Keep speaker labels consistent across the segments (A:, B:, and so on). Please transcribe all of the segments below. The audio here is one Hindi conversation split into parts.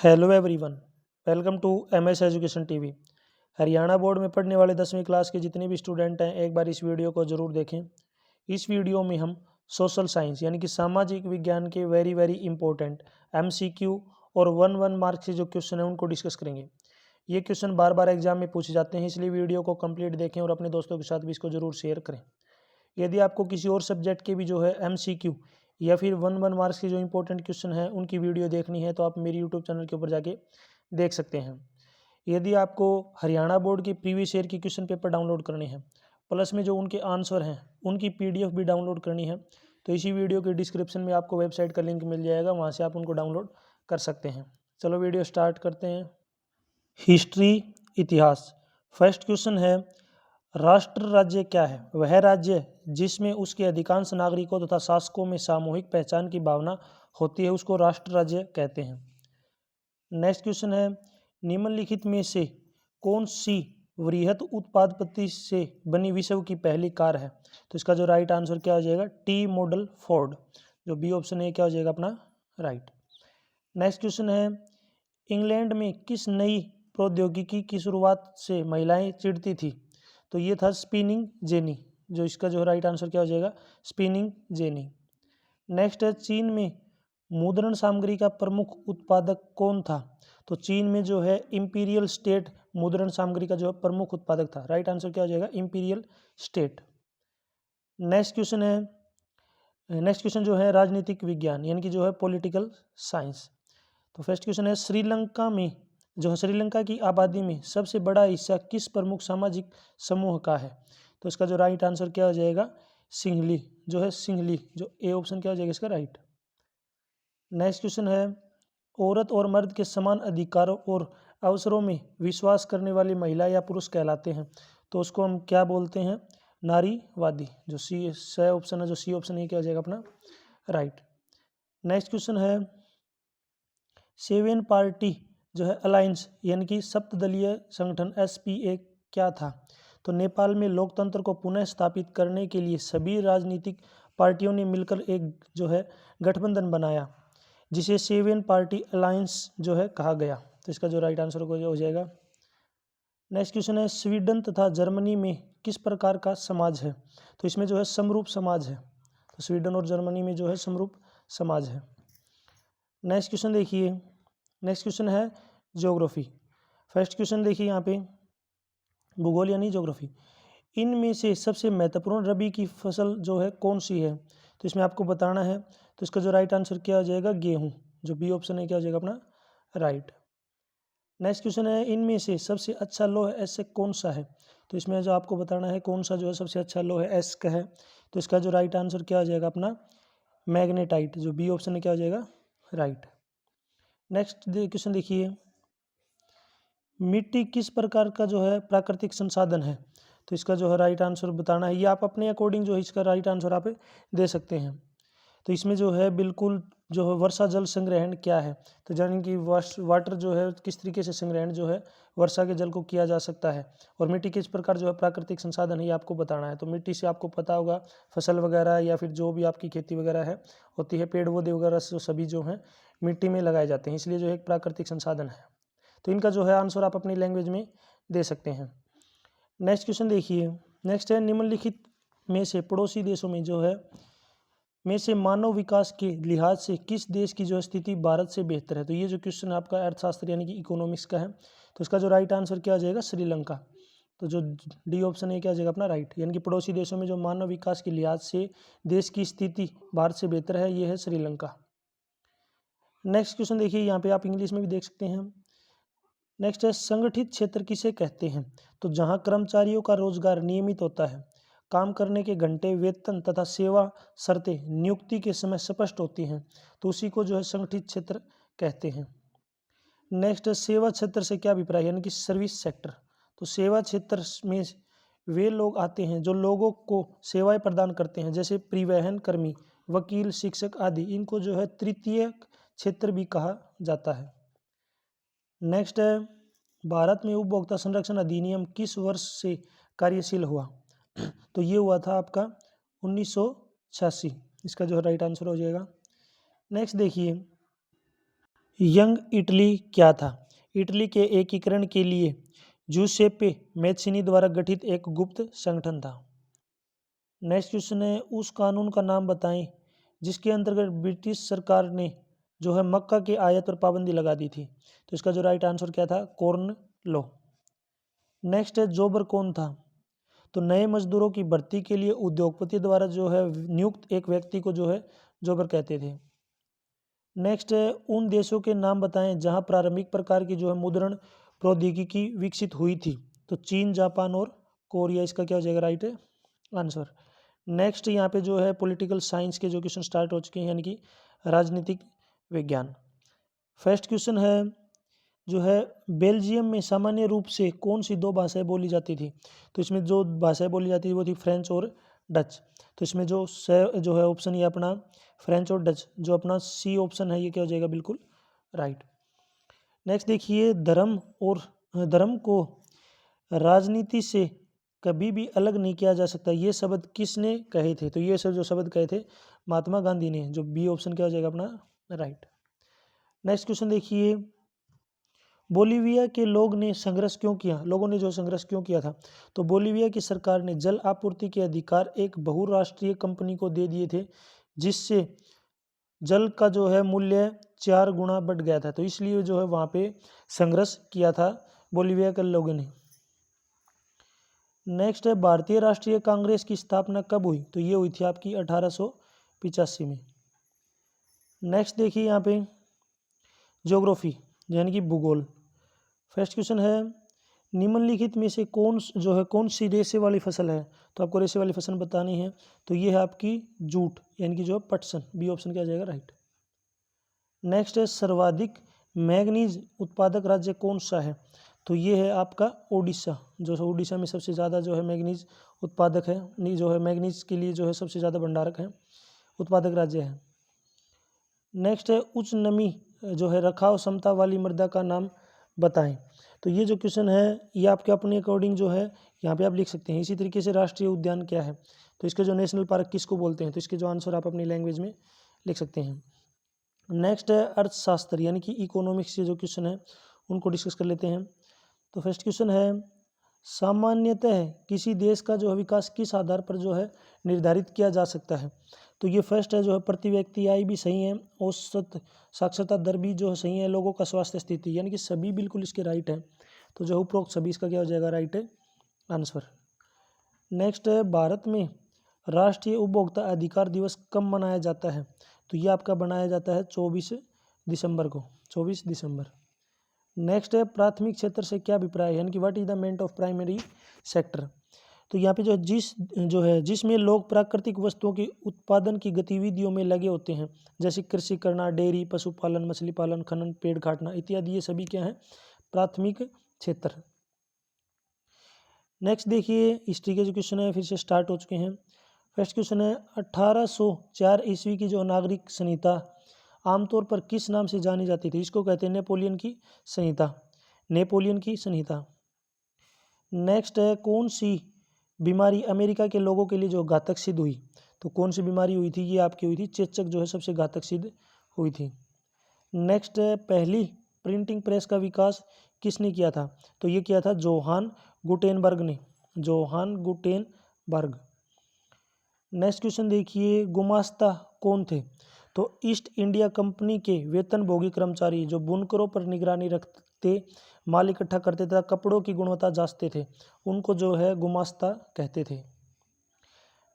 A: Hello everyone, welcome to MS education TV. Haryana board में पढ़ने वाले 10वीं क्लास के जितने भी स्टूडेंट हैं, एक बार इस वीडियो को ज़रूर देखें। इस वीडियो में हम सोशल साइंस यानी कि सामाजिक विज्ञान के वेरी इंपॉर्टेंट एमसीक्यू और 1 मार्क से जो क्वेश्चन है उनको डिस्कस करेंगे। ये क्वेश्चन बार बार एग्जाम में पूछे जाते हैं, इसलिए वीडियो को कंप्लीट देखें और अपने दोस्तों के साथ भी इसको ज़रूर शेयर करें। यदि आपको किसी और सब्जेक्ट के भी जो है एमसीक्यू या फिर 1 मार्क्स के जो इंपॉर्टेंट क्वेश्चन है उनकी वीडियो देखनी है तो आप मेरी यूट्यूब चैनल के ऊपर जाके देख सकते हैं। यदि आपको हरियाणा बोर्ड के प्रीवियस ईयर की क्वेश्चन पेपर डाउनलोड करने हैं प्लस में जो उनके आंसर हैं उनकी पीडीएफ भी डाउनलोड करनी है तो इसी वीडियो के डिस्क्रिप्शन में आपको वेबसाइट का लिंक मिल जाएगा, वहाँ से आप उनको डाउनलोड कर सकते हैं। चलो वीडियो स्टार्ट करते हैं। हिस्ट्री, इतिहास। फर्स्ट क्वेश्चन है, राष्ट्र राज्य क्या है? वह राज्य जिसमें उसके अधिकांश नागरिकों तथा शासकों में सामूहिक पहचान की भावना होती है उसको राष्ट्र राज्य कहते हैं। नेक्स्ट क्वेश्चन है, निम्नलिखित में से कौन सी वृहत उत्पादपति से बनी विश्व की पहली कार है? तो इसका जो राइट आंसर क्या हो जाएगा? T model Ford. जो बी ऑप्शन है क्या हो जाएगा अपना राइट। नेक्स्ट क्वेश्चन है, इंग्लैंड में किस नई प्रौद्योगिकी की शुरुआत से महिलाएं चिढ़ती थी? तो ये था स्पिनिंग जेनी। जो इसका जो राइट आंसर क्या हो जाएगा? Spinning jenny. नेक्स्ट है, चीन में मुद्रण सामग्री का प्रमुख उत्पादक कौन था? तो चीन में जो है इंपीरियल स्टेट मुद्रण सामग्री का जो है प्रमुख उत्पादक था। राइट आंसर क्या हो जाएगा? Imperial state. नेक्स्ट क्वेश्चन जो है राजनीतिक विज्ञान यानी कि जो है पॉलिटिकल साइंस। तो फर्स्ट क्वेश्चन है, श्रीलंका में जो है श्रीलंका की आबादी में सबसे बड़ा हिस्सा किस प्रमुख सामाजिक समूह का है? तो इसका जो राइट आंसर क्या हो जाएगा? सिंहली। जो है सिंहली, जो ए ऑप्शन क्या हो जाएगा इसका राइट। नेक्स्ट क्वेश्चन है, औरत और मर्द के समान अधिकारों और अवसरों में विश्वास करने वाली महिला या पुरुष कहलाते हैं तो उसको हम क्या बोलते हैं? नारीवादी। जो सी ऑप्शन है, जो सी ऑप्शन है क्या हो जाएगा अपना राइट। नेक्स्ट क्वेश्चन है, सेवन पार्टी जो है अलायंस यानी कि सप्तदलीय संगठन SPA क्या था? तो नेपाल में लोकतंत्र को पुनः स्थापित करने के लिए सभी राजनीतिक पार्टियों ने मिलकर एक जो है गठबंधन बनाया जिसे सेवन पार्टी अलायंस जो है कहा गया। तो इसका जो राइट आंसर हो जाएगा। नेक्स्ट क्वेश्चन है, स्वीडन तथा जर्मनी में किस प्रकार का समाज है? तो इसमें जो है समरूप समाज है। तो स्वीडन और जर्मनी में जो है समरूप समाज है। नेक्स्ट क्वेश्चन देखिए, नेक्स्ट क्वेश्चन है ज्योग्राफी। फर्स्ट क्वेश्चन देखिए यहाँ पे भूगोल यानी ज्योग्राफी। इनमें से सबसे महत्वपूर्ण रबी की फसल जो है कौन सी है? तो इसमें आपको बताना है। तो इसका जो राइट आंसर क्या हो जाएगा? गेहूं। जो बी ऑप्शन है क्या हो जाएगा अपना राइट। नेक्स्ट क्वेश्चन है, इनमें से सबसे अच्छा लौह ऐसे कौन सा है? तो इसमें जो आपको बताना है कौन सा जो है सबसे अच्छा लौह एस का है। तो इसका जो राइट आंसर क्या हो जाएगा अपना मैग्नेटाइट। जो बी ऑप्शन है क्या हो जाएगा राइट। नेक्स्ट क्वेश्चन देखिए, मिट्टी किस प्रकार का जो है प्राकृतिक संसाधन है? तो इसका जो है राइट आंसर बताना है। ये आप अपने अकॉर्डिंग जो है इसका राइट आंसर आप दे सकते हैं। तो इसमें जो है बिल्कुल जो है वर्षा जल संग्रहण क्या है? तो यानी कि वाटर जो है किस तरीके से संग्रहण जो है वर्षा के जल को किया जा सकता है और मिट्टी किस प्रकार जो है प्राकृतिक संसाधन है ये आपको बताना है। तो मिट्टी से आपको पता होगा फसल वगैरह या फिर जो भी आपकी खेती वगैरह है होती है, पेड़ पौधे वगैरह जो सभी जो हैं मिट्टी में लगाए जाते हैं, इसलिए जो है एक प्राकृतिक संसाधन है। तो इनका जो है आंसर आप अपनी लैंग्वेज में दे सकते हैं। नेक्स्ट क्वेश्चन देखिए, नेक्स्ट है, निम्नलिखित में से पड़ोसी देशों में जो है में से मानव विकास के लिहाज से किस देश की जो स्थिति भारत से बेहतर है? तो ये जो क्वेश्चन आपका अर्थशास्त्र यानी कि इकोनॉमिक्स का है तो इसका जो राइट आंसर क्या आ जाएगा? श्रीलंका। तो जो डी ऑप्शन है क्या आ जाएगा अपना राइट, यानी कि पड़ोसी देशों में जो मानव विकास के लिहाज से देश की स्थिति भारत से बेहतर है ये है श्रीलंका। नेक्स्ट क्वेश्चन देखिए, यहाँ पे आप इंग्लिश में भी देख सकते हैं। नेक्स्ट है, संगठित क्षेत्र किसे कहते हैं? तो जहाँ कर्मचारियों का रोजगार नियमित होता है, काम करने के घंटे, वेतन तथा सेवा शर्तें नियुक्ति के समय स्पष्ट होती हैं, तो उसी को जो है संगठित क्षेत्र कहते हैं। नेक्स्ट है, सेवा क्षेत्र से क्या अभिप्राय, यानी कि सर्विस सेक्टर। तो सेवा क्षेत्र में वे लोग आते हैं जो लोगों को सेवाएं प्रदान करते हैं, जैसे परिवहन कर्मी, वकील, शिक्षक आदि। इनको जो है तृतीय क्षेत्र भी कहा जाता है। नेक्स्ट है, भारत में उपभोक्ता संरक्षण अधिनियम किस वर्ष से कार्यशील हुआ? तो ये हुआ था आपका 1986। इसका जो है राइट आंसर हो जाएगा। नेक्स्ट देखिए, यंग इटली क्या था? इटली के एकीकरण के लिए जूसेप्पे मैत्सिनी द्वारा गठित एक गुप्त संगठन था। नेक्स्ट क्वेश्चन है, उस कानून का नाम बताएं जिसके अंतर्गत ब्रिटिश सरकार ने जो है मक्का के आयात पर पाबंदी लगा दी थी। तो इसका जो राइट आंसर क्या था? Corn law. नेक्स्ट है, जोबर कौन था? तो नए मजदूरों की भर्ती के लिए उद्योगपति द्वारा जो है नियुक्त एक व्यक्ति को जो है जोबर कहते थे। नेक्स्ट है, उन देशों के नाम बताएं जहां प्रारंभिक प्रकार की जो है मुद्रण प्रौद्योगिकी विकसित हुई थी। तो चीन, जापान और कोरिया, इसका क्या हो जाएगा राइट आंसर। नेक्स्ट यहाँ पे जो है पॉलिटिकल साइंस के जो क्वेश्चन स्टार्ट हो चुके हैं, यानी कि राजनीतिक विज्ञान। फर्स्ट क्वेश्चन है जो है, बेल्जियम में सामान्य रूप से कौन सी दो भाषाएं बोली जाती थी? तो इसमें जो भाषाएं बोली जाती थी वो थी फ्रेंच और डच। तो इसमें जो जो है ऑप्शन ये अपना फ्रेंच और डच, जो अपना सी ऑप्शन है ये क्या हो जाएगा? बिल्कुल राइट। नेक्स्ट देखिए, धर्म को राजनीति से कभी भी अलग नहीं किया जा सकता, ये शब्द किसने कहे थे? तो ये सब जो शब्द कहे थे महात्मा गांधी ने, जो बी ऑप्शन क्या हो जाएगा अपना राइट। नेक्स्ट क्वेश्चन देखिए, बोलीविया के लोगों ने जो संघर्ष क्यों किया था? तो बोलीविया की सरकार ने जल आपूर्ति के अधिकार एक बहुराष्ट्रीय कंपनी को दे दिए थे, जिससे जल का जो है मूल्य 4 गुना बढ़ गया था। तो इसलिए जो है वहां पे संघर्ष किया था बोलीविया के लोगों ने। नेक्स्ट है, भारतीय राष्ट्रीय कांग्रेस की स्थापना कब हुई? तो ये हुई थी आपकी 1885 में। नेक्स्ट देखिए यहाँ पे ज्योग्राफी यानी कि भूगोल। फर्स्ट क्वेश्चन है, निम्नलिखित में से कौन सी रेशे वाली फसल है? तो आपको रेशे वाली फसल बतानी है। तो ये है आपकी जूट, यानी कि जो पटसन, बी ऑप्शन क्या आ जाएगा राइट। नेक्स्ट है, सर्वाधिक मैग्नीज उत्पादक राज्य कौन सा है? तो ये है आपका ओडिशा, जो ओडिशा में सबसे ज़्यादा जो है मैग्नीज उत्पादक है, नहीं जो है मैग्नीज के लिए जो है सबसे ज़्यादा भंडारक है, उत्पादक राज्य है। नेक्स्ट है, उच्च नमी जो है रखाव क्षमता वाली मृदा का नाम बताएं। तो ये जो क्वेश्चन है ये आपके अपने अकॉर्डिंग जो है यहाँ पे आप लिख सकते हैं। इसी तरीके से राष्ट्रीय उद्यान क्या है? तो इसके जो नेशनल पार्क किसको बोलते हैं? तो इसके जो आंसर आप अपनी लैंग्वेज में लिख सकते हैं। नेक्स्ट है अर्थशास्त्र यानी कि इकोनॉमिक्स के जो क्वेश्चन है उनको डिस्कस कर लेते हैं। तो फर्स्ट क्वेश्चन है, सामान्यतः किसी देश का जो है विकास किस आधार पर जो है निर्धारित किया जा सकता है? तो ये फर्स्ट है जो है प्रति व्यक्ति आय भी सही है, औसत साक्षरता दर भी जो है सही है, लोगों का स्वास्थ्य स्थिति, यानी कि सभी बिल्कुल इसके राइट है। तो जो उपरोक्त सभी इसका क्या हो जाएगा राइट है आंसर। नेक्स्ट है, भारत में राष्ट्रीय उपभोक्ता अधिकार दिवस कब मनाया जाता है? तो ये आपका बनाया जाता है 24 दिसंबर को, 24 दिसंबर। नेक्स्ट है, प्राथमिक क्षेत्र से क्या अभिप्राय है, यानी कि what is the meaning of primary sector? तो यहाँ पे जिसमें लोग प्राकृतिक वस्तुओं के उत्पादन की गतिविधियों में लगे होते हैं, जैसे कृषि करना, डेयरी, पशुपालन, मछली पालन, खनन, पेड़ काटना इत्यादि, ये सभी क्या है प्राथमिक क्षेत्र। नेक्स्ट देखिए, हिस्ट्री के जो क्वेश्चन है फिर से स्टार्ट हो चुके हैं। फर्स्ट क्वेश्चन है, 1804 ईस्वी की जो नागरिक संहिता आमतौर पर किस नाम से जानी जाती थी? इसको कहते हैं नेपोलियन की संहिता, नेपोलियन की संहिता। नेक्स्ट है, कौन सी बीमारी अमेरिका के लोगों के लिए जो घातक सिद्ध हुई? तो कौन सी बीमारी हुई थी? ये आपकी हुई थी चेचक, जो है सबसे घातक सिद्ध हुई थी। नेक्स्ट है, पहली प्रिंटिंग प्रेस का विकास किसने किया था? तो ये किया था जोहान गुटेनबर्ग ने, जोहान गुटेनबर्ग। नेक्स्ट क्वेश्चन देखिए, गुमास्ता कौन थे? तो ईस्ट इंडिया कंपनी के वेतनभोगी कर्मचारी जो बुनकरों पर निगरानी रखते, माल इकट्ठा करते तथा कपड़ों की गुणवत्ता जांचते थे, उनको जो है गुमास्ता कहते थे।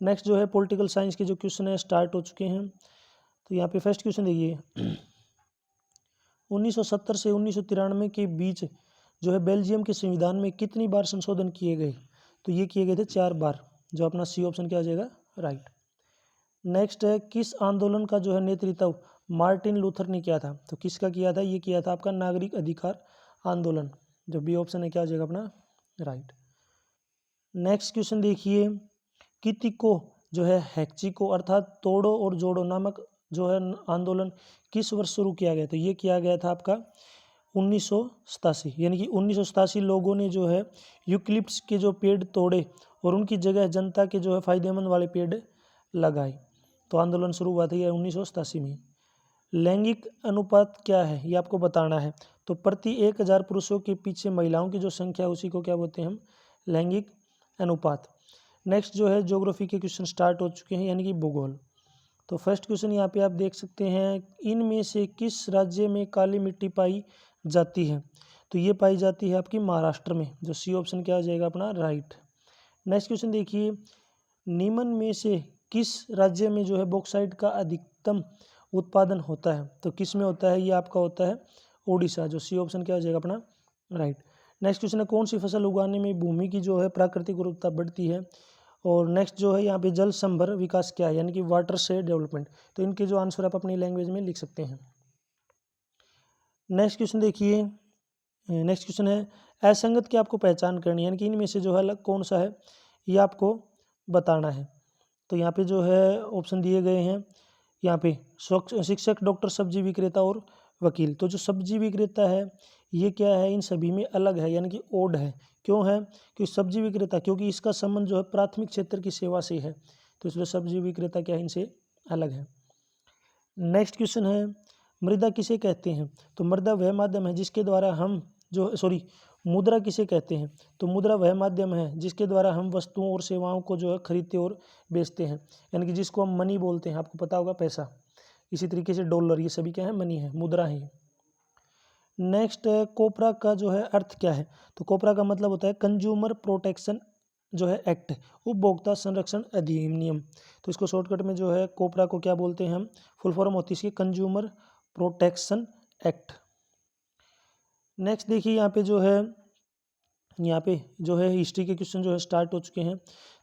A: नेक्स्ट जो है पॉलिटिकल साइंस के जो क्वेश्चन है स्टार्ट हो चुके हैं। तो यहाँ पे फर्स्ट क्वेश्चन देखिए, 1970 से 1993 के बीच जो है बेल्जियम के संविधान में कितनी बार संशोधन किए गए? तो ये किए गए थे 4 बार, जो अपना सी ऑप्शन क्या आ जाएगा राइट। नेक्स्ट है, किस आंदोलन का जो है नेतृत्व मार्टिन लूथर ने किया था? तो किसका किया था? ये किया था आपका नागरिक अधिकार आंदोलन, जो बी ऑप्शन है क्या हो जाएगा अपना राइट। नेक्स्ट क्वेश्चन देखिए, कितिको जो है हैक्चिको अर्थात तोड़ो और जोड़ो नामक जो है आंदोलन किस वर्ष शुरू किया गया? तो ये किया गया था आपका 1987, यानी कि 1987 लोगों ने जो है यूकलिप्टस के जो पेड़ तोड़े और उनकी जगह जनता के जो है फायदेमंद वाले पेड़ लगाए। तो आंदोलन शुरू हुआ था ये 1987 में। लैंगिक अनुपात क्या है ये आपको बताना है। तो प्रति 1000 पुरुषों के पीछे महिलाओं की जो संख्या है उसी को क्या बोलते हैं हम, लैंगिक अनुपात। नेक्स्ट जो है ज्योग्राफी के क्वेश्चन स्टार्ट हो चुके हैं, यानी कि भूगोल। तो फर्स्ट क्वेश्चन यहाँ पे आप देख सकते हैं, इनमें से किस राज्य में काली मिट्टी पाई जाती है। तो ये पाई जाती है आपकी महाराष्ट्र में, जो सी ऑप्शन क्या हो जाएगा अपना राइट। नेक्स्ट क्वेश्चन देखिए, निम्न में से किस राज्य में जो है बॉक्साइट का अधिकतम उत्पादन होता है। तो किस में होता है, ये आपका होता है ओडिशा, जो सी ऑप्शन क्या हो जाएगा अपना राइट। नेक्स्ट क्वेश्चन है, कौन सी फसल उगाने में भूमि की जो है प्राकृतिक उर्वरता बढ़ती है। और नेक्स्ट जो है यहाँ पे जल संभर विकास क्या है, यानी कि वाटर शेड डेवलपमेंट। तो इनके जो आंसर आप अपनी लैंग्वेज में लिख सकते हैं। नेक्स्ट क्वेश्चन देखिए, नेक्स्ट क्वेश्चन है, असंगत की आपको पहचान करनी है, यानी कि इनमें से जो है अलग कौन सा है ये आपको बताना है। तो यहाँ पे जो है ऑप्शन दिए गए हैं, यहाँ पे शिक्षक, डॉक्टर, सब्जी विक्रेता और वकील। तो जो सब्जी विक्रेता है ये क्या है, इन सभी में अलग है, यानी कि ओड है। क्यों है, क्योंकि सब्जी विक्रेता, क्योंकि इसका संबंध जो है प्राथमिक क्षेत्र की सेवा से है, तो इसलिए सब्जी विक्रेता क्या है, इनसे अलग है। नेक्स्ट क्वेश्चन है, मृदा किसे कहते हैं। तो मृदा वह माध्यम है जिसके द्वारा हम मुद्रा किसे कहते हैं। तो मुद्रा वह माध्यम है जिसके द्वारा हम वस्तुओं और सेवाओं को जो है खरीदते और बेचते हैं, यानी कि जिसको हम मनी बोलते हैं, आपको पता होगा पैसा। इसी तरीके से डॉलर, ये सभी क्या है, मनी है, मुद्रा है। नेक्स्ट है, कोपरा का जो है अर्थ क्या है। तो कोपरा का मतलब होता है कंज्यूमर प्रोटेक्शन जो है एक्ट, उपभोक्ता संरक्षण अधिनियम। तो इसको शॉर्टकट में जो है कोपरा को क्या बोलते हैं हम, फुल फॉर्म होती है इसकी कंज्यूमर प्रोटेक्शन एक्ट। नेक्स्ट देखिए, यहाँ पे जो है हिस्ट्री के क्वेश्चन जो है स्टार्ट हो चुके हैं।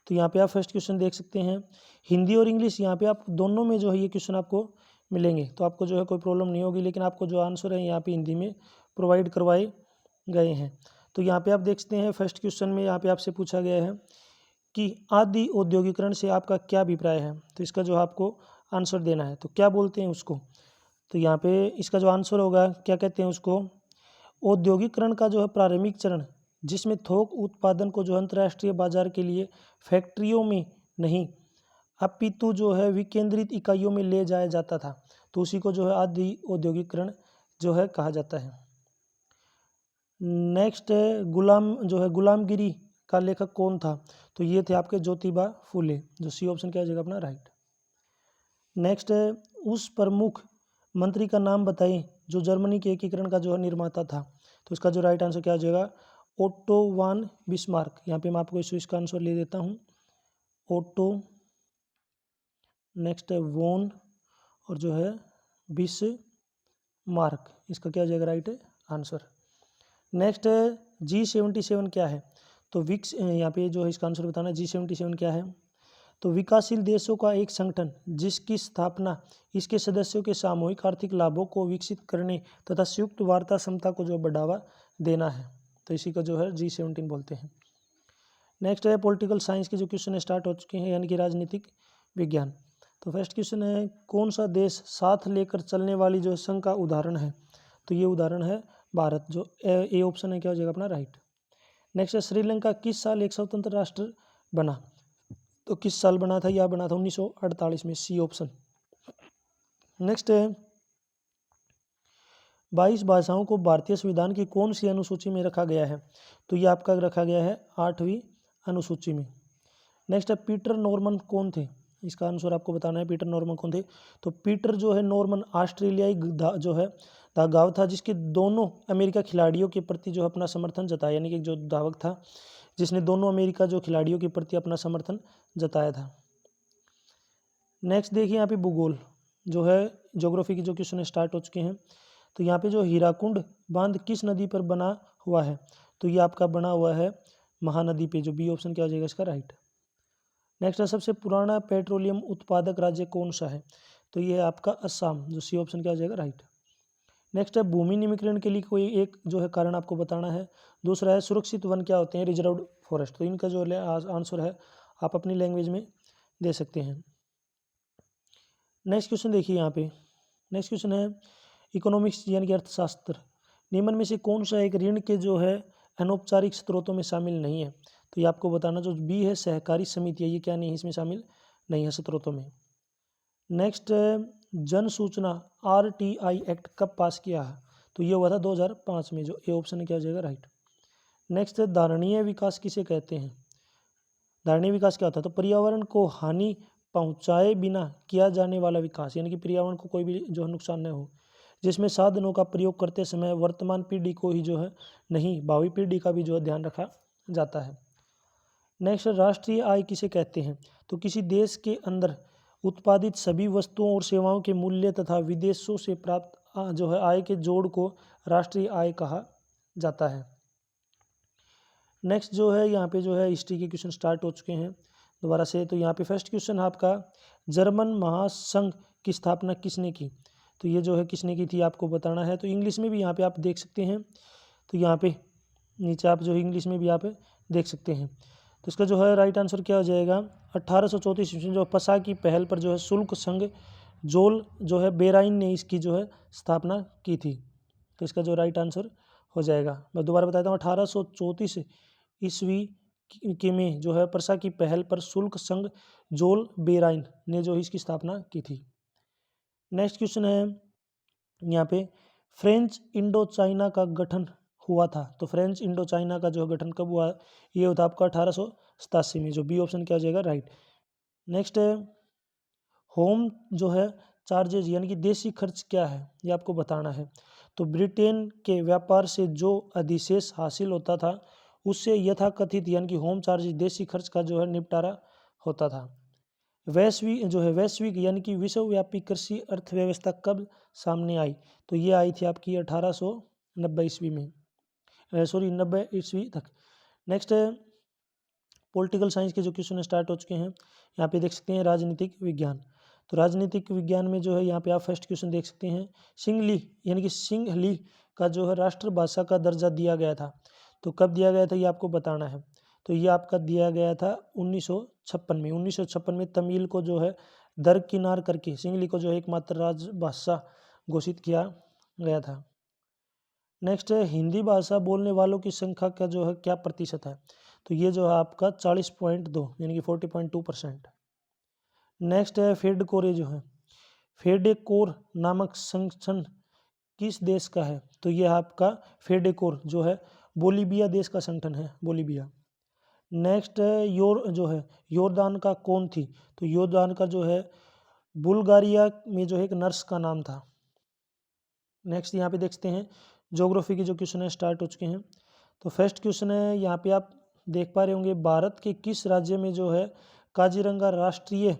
A: तो यहाँ पे आप फर्स्ट क्वेश्चन देख सकते हैं, हिंदी और इंग्लिश, यहाँ पे आप दोनों में जो है ये क्वेश्चन आपको मिलेंगे, तो आपको जो है कोई प्रॉब्लम नहीं होगी। लेकिन आपको जो आंसर है यहाँ पे हिंदी में प्रोवाइड करवाए गए हैं। तो यहाँ पे आप देख सकते हैं फर्स्ट क्वेश्चन में यहाँ पे आपसे पूछा गया है कि आदि औद्योगिकरण से आपका क्या अभिप्राय है। तो इसका जो आपको आंसर देना है, तो क्या बोलते हैं उसको। तो यहाँ पे इसका जो आंसर होगा, क्या कहते हैं उसको, औद्योगिकरण का जो है प्रारंभिक चरण, जिसमें थोक उत्पादन को जो अंतर्राष्ट्रीय बाजार के लिए फैक्ट्रियों में नहीं अपितु जो है विकेंद्रित इकाइयों में ले जाया जाता था, तो उसी को जो है आदि औद्योगिकरण जो है कहा जाता है। नेक्स्ट है, गुलामगिरी का लेखक कौन था। तो ये थे आपके ज्योतिबा फुले, जो सी ऑप्शन क्या हो जाएगा अपना राइट। नेक्स्ट है, उस प्रमुख मंत्री का नाम बताएं जो जर्मनी के एकीकरण का जो है निर्माता था। तो इसका जो राइट आंसर क्या हो जाएगा, ओटो वान बिस्मार्क। यहाँ पे मैं आपको इसका आंसर ले देता हूँ, ओटो, नेक्स्ट है वोन, और जो है बिस्मार्क, इसका क्या हो जाएगा राइट आंसर। नेक्स्ट है, G77 क्या है। तो विक्स, यहाँ पे जो है इसका आंसर बताना है, G77 क्या है। तो विकासशील देशों का एक संगठन जिसकी स्थापना इसके सदस्यों के सामूहिक आर्थिक लाभों को विकसित करने तथा संयुक्त वार्ता क्षमता को जो बढ़ावा देना है, तो इसी को जो है G17 बोलते हैं। नेक्स्ट है, पॉलिटिकल साइंस के जो क्वेश्चन स्टार्ट हो चुके हैं, यानी कि राजनीतिक विज्ञान। तो फर्स्ट क्वेश्चन है, कौन सा देश साथ लेकर चलने वाली जो संघ का उदाहरण है। तो ये उदाहरण है भारत, जो ए ऑप्शन है क्या हो जाएगा अपना राइट। नेक्स्ट है, श्रीलंका किस साल एक स्वतंत्र राष्ट्र बना। तो किस साल बना था, यह बना था 1948 में, सी ऑप्शन। नेक्स्ट है, 22 भाषाओं को भारतीय संविधान की कौन सी अनुसूची में रखा गया है। तो यह आपका रखा गया है 8वीं अनुसूची में। नेक्स्ट है, पीटर नॉर्मन कौन थे। इसका आंसर आपको बताना है, पीटर नॉर्मन कौन थे। तो पीटर जो है नॉर्मन ऑस्ट्रेलियाई जो है धावक था, जिसके दोनों अमेरिका खिलाड़ियों के प्रति जो अपना समर्थन जताया, यानी कि जो धावक था जिसने दोनों अमेरिका जो खिलाड़ियों के प्रति अपना समर्थन जताया था। नेक्स्ट देखिए, यहाँ पे भूगोल जो है ज्योग्राफी की जो क्वेश्चन स्टार्ट हो चुके हैं। तो यहाँ पे जो हीराकुंड बांध किस नदी पर बना हुआ है। तो ये आपका बना हुआ है महानदी पे, जो बी ऑप्शन क्या हो जाएगा इसका राइट। नेक्स्ट है, सबसे पुराना पेट्रोलियम उत्पादक राज्य कौन सा है। तो ये है आपका असम, जो सी ऑप्शन क्या हो जाएगा राइट। नेक्स्ट है, भूमि निमीकरण के लिए कोई एक जो है कारण आपको बताना है। दूसरा है, सुरक्षित वन क्या होते हैं, रिजर्व्ड फॉरेस्ट। तो इनका जो आंसर है आप अपनी लैंग्वेज में दे सकते हैं। नेक्स्ट क्वेश्चन देखिए, यहाँ पे नेक्स्ट क्वेश्चन है, इकोनॉमिक्स यानी कि अर्थशास्त्र, निम्न में से कौन सा एक ऋण के जो है अनौपचारिक स्रोतों में शामिल नहीं है। तो ये आपको बताना, जो बी है सहकारी समिति है, ये क्या नहीं है, इसमें शामिल नहीं है स्रोतों में। नेक्स्ट जन सूचना RTI एक्ट कब पास किया है? तो ये हुआ था 2005 में, जो ए ऑप्शन क्या हो जाएगा राइट। नेक्स्ट है धारणीय विकास किसे कहते हैं? धारणीय विकास क्या होता है? तो पर्यावरण को हानि पहुंचाए बिना किया जाने वाला विकास, यानी कि पर्यावरण को कोई भी जो है नुकसान न हो, जिसमें साधनों का प्रयोग करते समय वर्तमान पीढ़ी को ही जो है नहीं, भावी पीढ़ी का भी जो है ध्यान रखा जाता है। नेक्स्ट, राष्ट्रीय आय किसे कहते हैं? तो किसी देश के अंदर उत्पादित सभी वस्तुओं और सेवाओं के मूल्य तथा विदेशों से प्राप्त जो है आय के जोड़ को राष्ट्रीय आय कहा जाता है। नेक्स्ट जो है यहाँ पे जो है हिस्ट्री के क्वेश्चन स्टार्ट हो चुके हैं दोबारा से। तो यहाँ पे फर्स्ट क्वेश्चन आपका, जर्मन महासंघ की स्थापना किसने की? तो ये जो है किसने की थी आपको बताना है। तो इंग्लिश में भी यहाँ पे आप देख सकते हैं, तो यहाँ पे नीचे आप जो है इंग्लिश में भी आप देख सकते हैं। तो इसका जो है राइट आंसर क्या हो जाएगा? 1834 ईस्वी में जो पसा की पहल पर जो है शुल्क संघ जोल जो है बेराइन ने इसकी जो है स्थापना की थी। तो इसका जो राइट आंसर हो जाएगा, मैं दोबारा बताता हूँ, 1834 ईस्वी के में जो है परसा की पहल पर शुल्क संघ जोल बेराइन ने जो इसकी स्थापना की थी। नेक्स्ट क्वेश्चन है यहाँ पे, फ्रेंच इंडो चाइना का गठन हुआ था। तो फ्रेंच इंडो चाइना का जो गठन कब हुआ? ये होता आपका 1887 में, जो बी ऑप्शन क्या हो जाएगा राइट। नेक्स्ट है, होम जो है चार्जेज यानी कि देशी खर्च क्या है, ये आपको बताना है। तो ब्रिटेन के व्यापार से जो अधिशेष हासिल होता था उससे यथाकथित यानी कि होम चार्जेज देशी खर्च का जो है निपटारा होता था। वैश्विक यानी कि विश्वव्यापी कृषि अर्थव्यवस्था कब सामने आई? तो ये आई थी आपकी 1890 ईस्वी में, 90 ईस्वी तक। नेक्स्ट है, पॉलिटिकल साइंस के जो क्वेश्चन स्टार्ट हो चुके हैं, यहाँ पे देख सकते हैं राजनीतिक विज्ञान। तो राजनीतिक विज्ञान में जो है यहाँ पे आप फर्स्ट क्वेश्चन देख सकते हैं, सिंहली यानी कि सिंहली का जो है राष्ट्रभाषा का दर्जा दिया गया था। तो कब दिया गया था ये आपको बताना है। तो ये आपका दिया गया था 1956 में। 1956 में तमिल को जो है दरकिनार करके सिंहली को जो है एकमात्र राजभाषा घोषित किया गया था। नेक्स्ट है, हिंदी भाषा बोलने वालों की संख्या का जो है क्या प्रतिशत है? तो ये जो है आपका 40.2 यानी कि 40.2%। नेक्स्ट है, फेडकोरे जो है, फेडेकोर नामक संगठन किस देश का है? तो ये आपका फेडेकोर जो है बोलीविया देश का संगठन है, बोलीविया। नेक्स्ट है, जो है योरदान का कौन थी? तो योरदान का जो है बुल्गारिया में जो है एक नर्स का नाम था। नेक्स्ट यहाँ पे देखते हैं ज्योग्राफी के जो क्वेश्चन है स्टार्ट हो चुके हैं। तो फर्स्ट क्वेश्चन है, यहाँ पे आप देख पा रहे होंगे, भारत के किस राज्य में जो है काजीरंगा राष्ट्रीय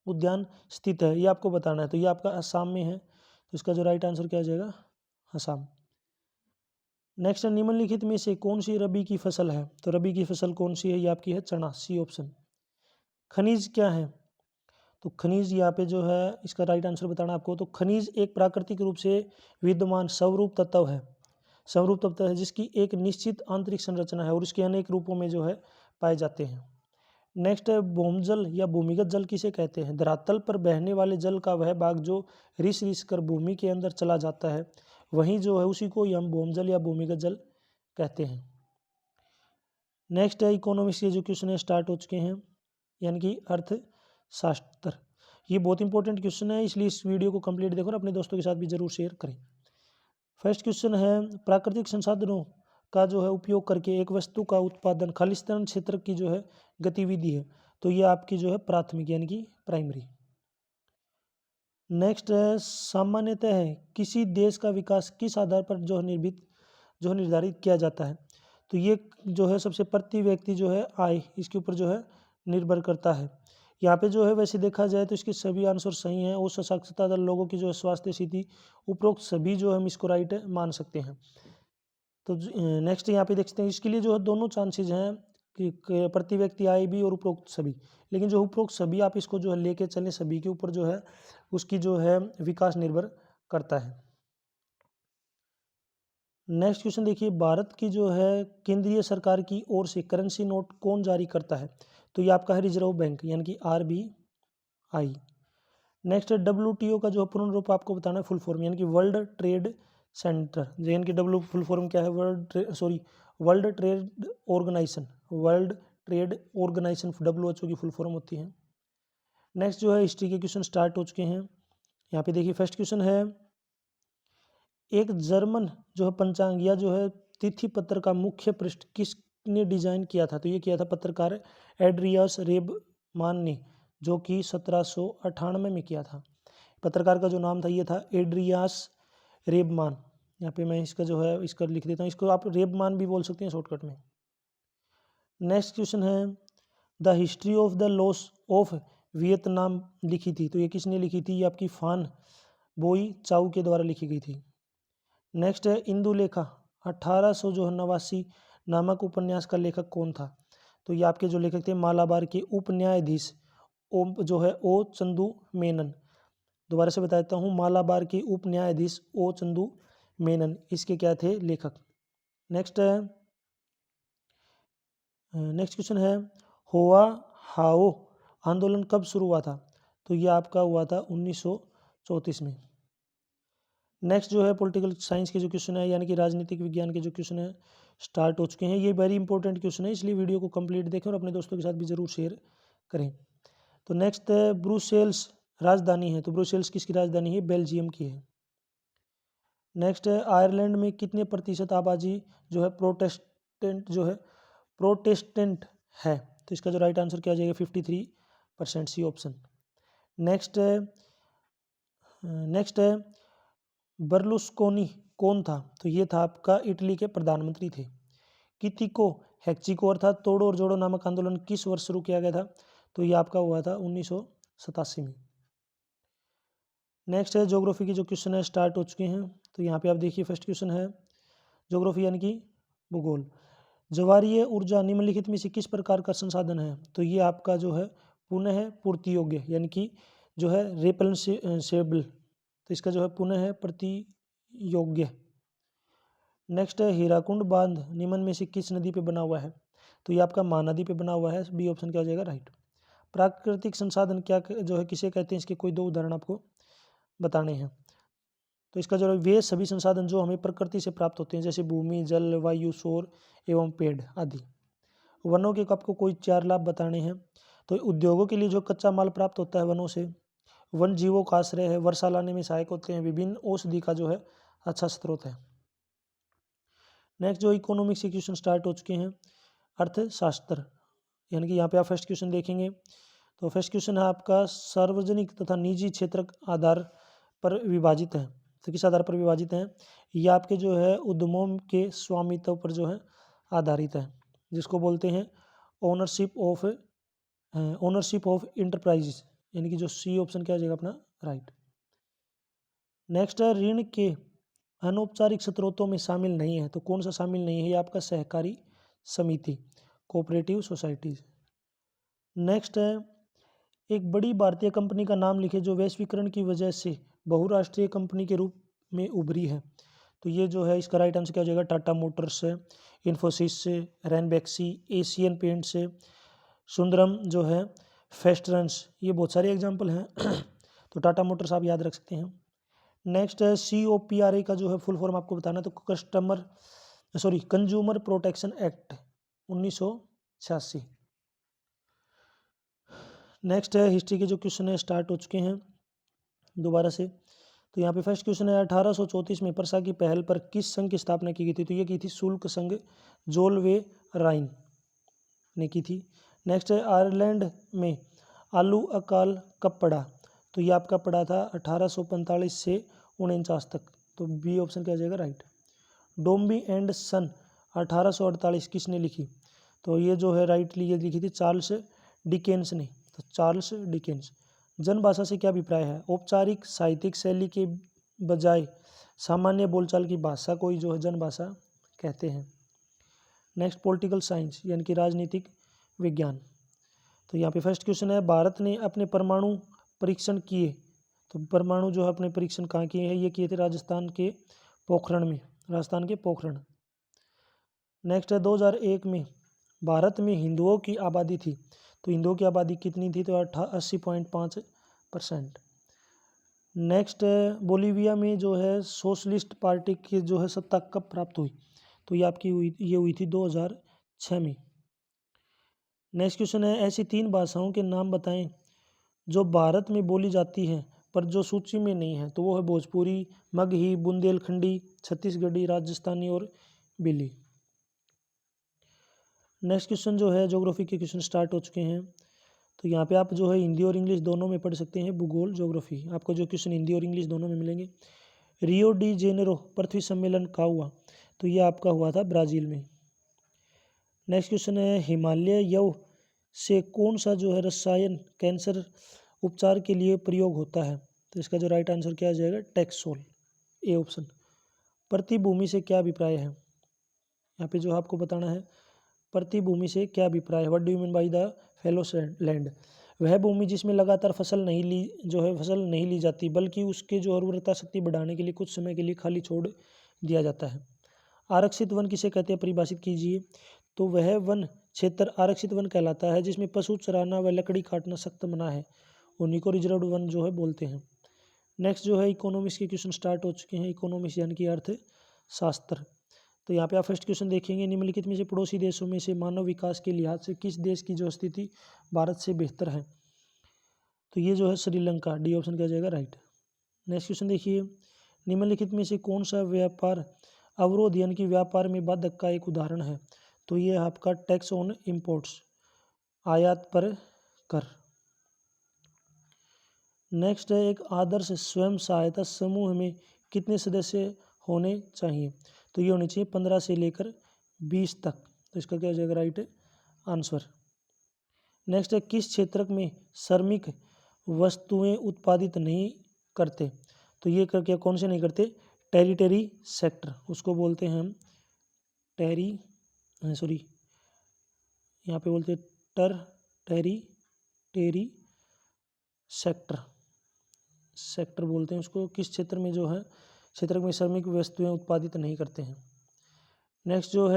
A: उद्यान स्थित है? ये आपको बताना है। तो ये आपका असम में है, तो इसका जो राइट आंसर क्या हो जाएगा? असम। नेक्स्ट, निम्नलिखित में से कौन सी रबी की फसल है? तो रबी की फसल कौन सी है? ये आपकी है चना, सी ऑप्शन। खनिज क्या है? तो खनिज यहाँ पे जो है इसका राइट आंसर बताना आपको। तो खनिज एक प्राकृतिक रूप से विद्यमान स्वरूप तत्व है, स्वरूप तत्व है जिसकी एक निश्चित आंतरिक संरचना है और इसके अनेक रूपों में जो है पाए जाते हैं। नेक्स्ट है, भौमजल या भूमिगत जल किसे कहते हैं? धरातल पर बहने वाले जल का वह भाग जो रिस रिस कर भूमि के अंदर चला जाता है, वहीं जो है उसी को हम भौमजल या भूमिगत जल कहते हैं। नेक्स्ट है, इकोनॉमिक्स के जो क्वेश्चन है स्टार्ट हो चुके हैं, यानी कि अर्थशास्त्र। ये बहुत इंपॉर्टेंट क्वेश्चन है, इसलिए इस वीडियो को कंप्लीट देखो और अपने दोस्तों के साथ भी जरूर शेयर करें। फर्स्ट क्वेश्चन है, प्राकृतिक संसाधनों का जो है उपयोग करके एक वस्तु का उत्पादन खालिस्तान क्षेत्र की जो है गतिविधि है। तो ये आपकी जो है प्राथमिक यानी कि प्राइमरी। नेक्स्ट है, सामान्यतः है किसी देश का विकास किस आधार पर जो है निर्धारित किया जाता है? तो ये जो है सबसे प्रति व्यक्ति जो है आय, इसके ऊपर जो है निर्भर करता है। यहाँ पे जो है वैसे देखा जाए तो इसके सभी आंसर सही हैं और सशक्तता दर लोगों की जो है स्वास्थ्य स्थिति, उपरोक्त सभी जो हम इसको राइट मान सकते हैं। तो नेक्स्ट यहाँ पे देखते हैं, इसके लिए जो है दोनों चांसेज हैं कि प्रति व्यक्ति आय भी और उपरोक्त सभी, लेकिन जो उपरोक्त सभी आप इसको जो है लेके चलें, सभी के ऊपर जो है उसकी जो है विकास निर्भर करता है। नेक्स्ट क्वेश्चन देखिए, भारत की जो है केंद्रीय सरकार की ओर से करेंसी नोट कौन जारी करता है? तो ये आपका है रिजर्व बैंक यानी कि RBI। नेक्स्ट WTO का जो पूर्ण रूप आपको बताना है, फुल फॉर्म यानी कि वर्ल्ड ट्रेड सेंटर, यानी कि W फुल फॉर्म क्या है? World trade organization, world trade organization WHO की फुल फॉर्म होती है। नेक्स्ट जो है हिस्ट्री के क्वेश्चन स्टार्ट हो चुके हैं। यहाँ पे देखिए फर्स्ट क्वेश्चन है, एक जर्मन जो है पंचांग या जो है तिथि पत्र का मुख्य पृष्ठ किसने डिजाइन किया था? तो ये किया था पत्रकार एड्रियास रेबमान ने, जो कि 1798 में किया था। पत्रकार का जो नाम था ये था एड्रियास रेबमान। यहाँ पे मैं इसका जो है इसका लिख देता हूँ, इसको आप रेबमान भी बोल सकते हैं शॉर्टकट में। नेक्स्ट क्वेश्चन है, the history of the loss of Vietnam लिखी थी, तो ये किसने लिखी थी? ये आपकी फान बोई चाउ के द्वारा लिखी गई थी। नेक्स्ट है इंदुलेखा 1889 नामक उपन्यास का लेखक कौन था? तो ये आपके जो लेखक थे मालाबार के उप न्यायाधीश जो है ओ चंदू मेनन। दोबारा से बता देता हूँ, मालाबार के उप न्यायाधीश ओ चंदू मेनन इसके क्या थे? लेखक। नेक्स्ट क्वेश्चन है, होआ हाओ आंदोलन कब शुरू हुआ था? तो ये आपका हुआ था 1934 में। नेक्स्ट जो है पॉलिटिकल साइंस के जो क्वेश्चन है यानी कि राजनीतिक विज्ञान के जो क्वेश्चन है स्टार्ट हो चुके हैं। ये वेरी इंपॉर्टेंट क्वेश्चन है, इसलिए वीडियो को कंप्लीट देखें और अपने दोस्तों के साथ भी जरूर शेयर करें। तो नेक्स्ट है ब्रुसेल्स राजधानी है, तो ब्रुसेल्स किसकी राजधानी है? बेल्जियम की है। नेक्स्ट है आयरलैंड में कितने प्रतिशत आबादी जो है प्रोटेस्टेंट है? तो इसका जो राइट आंसर क्या आ जाएगा? 53%, सी ऑप्शन। नेक्स्ट है बर्लुस्कोनी कौन था? तो ये था आपका इटली के प्रधानमंत्री थे। कितिको हेक्चिको अर्थात तोड़ो और जोड़ो नामक आंदोलन किस वर्ष शुरू किया गया था? तो ये आपका हुआ था 1987 में। नेक्स्ट है ज्योग्राफी के जो क्वेश्चन है स्टार्ट हो चुके हैं। तो यहाँ पे आप देखिए फर्स्ट क्वेश्चन है ज्योग्राफी यानी कि भूगोल। ज्वारीय ऊर्जा निम्नलिखित में से किस प्रकार का संसाधन है? तो ये आपका जो है पुनः पूर्ति योग्य यानी कि जो है रेपल्सेबल, तो इसका जो है पुनः प्रति योग्य। नेक्स्ट है हीराकुंड बांध निम्न में से किस नदी पे बना हुआ है? तो ये आपका महानदी पे बना हुआ है, बी ऑप्शन क्या हो जाएगा? राइट। प्राकृतिक संसाधन क्या जो है किसे कहते हैं? इसके कोई दो उदाहरण आपको बताने हैं। तो इसका जो है वे सभी संसाधन जो हमें प्रकृति से प्राप्त होते हैं, जैसे भूमि, जल, वायु, सौर एवं पेड़ आदि। वनों के आपको कोई 4 लाभ बताने हैं। तो उद्योगों के लिए जो कच्चा माल प्राप्त होता है वनों से, वन जीवों का आश्रय है, वर्षा लाने में सहायक होते हैं, विभिन्न औषधि का जो है अच्छा स्रोत है। नेक्स्ट जो इकोनॉमिक्स के क्वेश्चन स्टार्ट हो चुके हैं, अर्थशास्त्र यानी कि यहाँ पे आप फर्स्ट क्वेश्चन देखेंगे। तो फर्स्ट क्वेश्चन है आपका सार्वजनिक तथा निजी क्षेत्र आधार पर विभाजित है, तो किस आधार पर विभाजित है? ये आपके जो है उद्यमों के स्वामित्व पर जो है आधारित है, जिसको बोलते हैं ओनरशिप ऑफ इंटरप्राइजेस यानी कि जो सी ऑप्शन क्या हो जाएगा अपना? राइट। नेक्स्ट है ऋण के अनौपचारिक स्रोतों में शामिल नहीं है, तो कौन सा शामिल नहीं है? ये आपका सहकारी समिति, कोऑपरेटिव सोसाइटीज। नेक्स्ट है एक बड़ी भारतीय कंपनी का नाम लिखे जो वैश्वीकरण की वजह से बहुराष्ट्रीय कंपनी के रूप में उभरी है। तो ये जो है इसका राइट आंसर क्या हो जाएगा? टाटा मोटर्स है, इन्फोसिस से, रैनबैक्सी, एशियन पेंट से, सुंदरम जो है, फेस्टरन्स, ये बहुत सारे एग्जाम्पल हैं। तो टाटा मोटर्स आप याद रख सकते हैं। नेक्स्ट है COPRA का जो है फुल फॉर्म आपको बताना है, तो कंज्यूमर प्रोटेक्शन एक्ट 1986। नेक्स्ट है हिस्ट्री के जो क्वेश्चन है स्टार्ट हो चुके हैं दोबारा से। तो यहाँ पे फर्स्ट क्वेश्चन है 1834 में प्रसा की पहल पर किस संघ की स्थापना की गई थी? तो ये की थी शुल्क संघ जोलवे राइन ने की थी। नेक्स्ट है आयरलैंड में आलू अकाल कब पड़ा? तो ये आपका पड़ा था 1845 से 49 तक, तो बी ऑप्शन क्या हो जाएगा? राइट। डोम्बी एंड सन 1848 किसने लिखी? तो ये जो है राइटली ये लिखी थी चार्ल्स डिकेंस ने, तो चार्ल्स डिकेंस। जनभाषा से क्या अभिप्राय है? औपचारिक साहित्यिक शैली के बजाय सामान्य बोलचाल की भाषा को ही जो है जनभाषा कहते हैं। नेक्स्ट पॉलिटिकल साइंस यानी कि राजनीतिक विज्ञान। तो यहाँ पे फर्स्ट क्वेश्चन है भारत ने अपने परमाणु परीक्षण किए, तो परमाणु जो है अपने परीक्षण कहाँ किए हैं? ये किए थे राजस्थान के पोखरण। नेक्स्ट है 2001 में भारत में हिंदुओं की आबादी थी, तो हिंदुओं की आबादी कितनी थी? तो 80.5%। नेक्स्ट है बोलीविया में जो है सोशलिस्ट पार्टी की जो है सत्ता कब प्राप्त हुई? तो ये आपकी हुई थी 2006 में। नेक्स्ट क्वेश्चन है ऐसी 3 भाषाओं के नाम बताएं जो भारत में बोली जाती हैं पर जो सूची में नहीं है तो वो है भोजपुरी, मगही, बुंदेलखंडी, छत्तीसगढ़ी, राजस्थानी और बिली। नेक्स्ट क्वेश्चन जो है ज्योग्राफी के क्वेश्चन स्टार्ट हो चुके हैं। तो यहाँ पे आप जो है हिंदी और इंग्लिश दोनों में पढ़ सकते हैं भूगोल ज्योग्राफी। आपको जो क्वेश्चन हिंदी और इंग्लिश दोनों में मिलेंगे। रियो डी जेनेरो पृथ्वी सम्मेलन कहाँ हुआ? तो ये आपका हुआ था ब्राज़ील में। नेक्स्ट क्वेश्चन है हिमालय यव से कौन सा जो है रसायन कैंसर उपचार के लिए प्रयोग होता है? तो इसका जो राइट आंसर क्या आ जाएगा? Taxol, A option. प्रतिभूमि से क्या अभिप्राय है? यहाँ पे जो आपको बताना है प्रतिभूमि से क्या अभिप्राय है। What do you mean by the fallow land? वह भूमि जिसमें लगातार फसल नहीं ली जाती बल्कि उसके जो उर्वरता शक्ति बढ़ाने के लिए कुछ समय के लिए खाली छोड़ दिया जाता है। आरक्षित वन किसे कहते हैं? परिभाषित कीजिए। तो वह वन क्षेत्र आरक्षित वन कहलाता है जिसमें पशु चराना व लकड़ी काटना सख्त मना है, उन्हीं को रिजर्व वन जो है बोलते हैं। नेक्स्ट जो है इकोनॉमिक्स के क्वेश्चन स्टार्ट हो चुके हैं। इकोनॉमिक्स यानी कि अर्थशास्त्र। तो यहाँ पे आप फर्स्ट क्वेश्चन देखेंगे, निम्नलिखित में से पड़ोसी देशों में से मानव विकास के लिहाज से किस देश की जो स्थिति भारत से बेहतर है? तो ये जो है श्रीलंका, डी ऑप्शन क्या जाएगा? राइट। नेक्स्ट क्वेश्चन देखिए, निम्नलिखित में से कौन सा व्यापार अवरोध यानी कि व्यापार में बाधक का एक उदाहरण है? तो ये आपका टैक्स ऑन इम्पोर्ट्स, आयात पर कर। नेक्स्ट है एक आदर्श स्वयं सहायता समूह में कितने सदस्य होने चाहिए? तो ये होने चाहिए 15 से लेकर 20 तक। तो इसका क्या हो जाएगा? Right answer. नेक्स्ट है किस क्षेत्र में श्रमिक वस्तुएं उत्पादित नहीं करते? तो ये क्या कौन से नहीं करते? टेरिटरी सेक्टर, उसको बोलते हैं हम यहाँ पे बोलते हैं टेरी सेक्टर बोलते हैं उसको। किस क्षेत्र में जो है क्षेत्र में श्रमिक वस्तुएं उत्पादित नहीं करते हैं। नेक्स्ट जो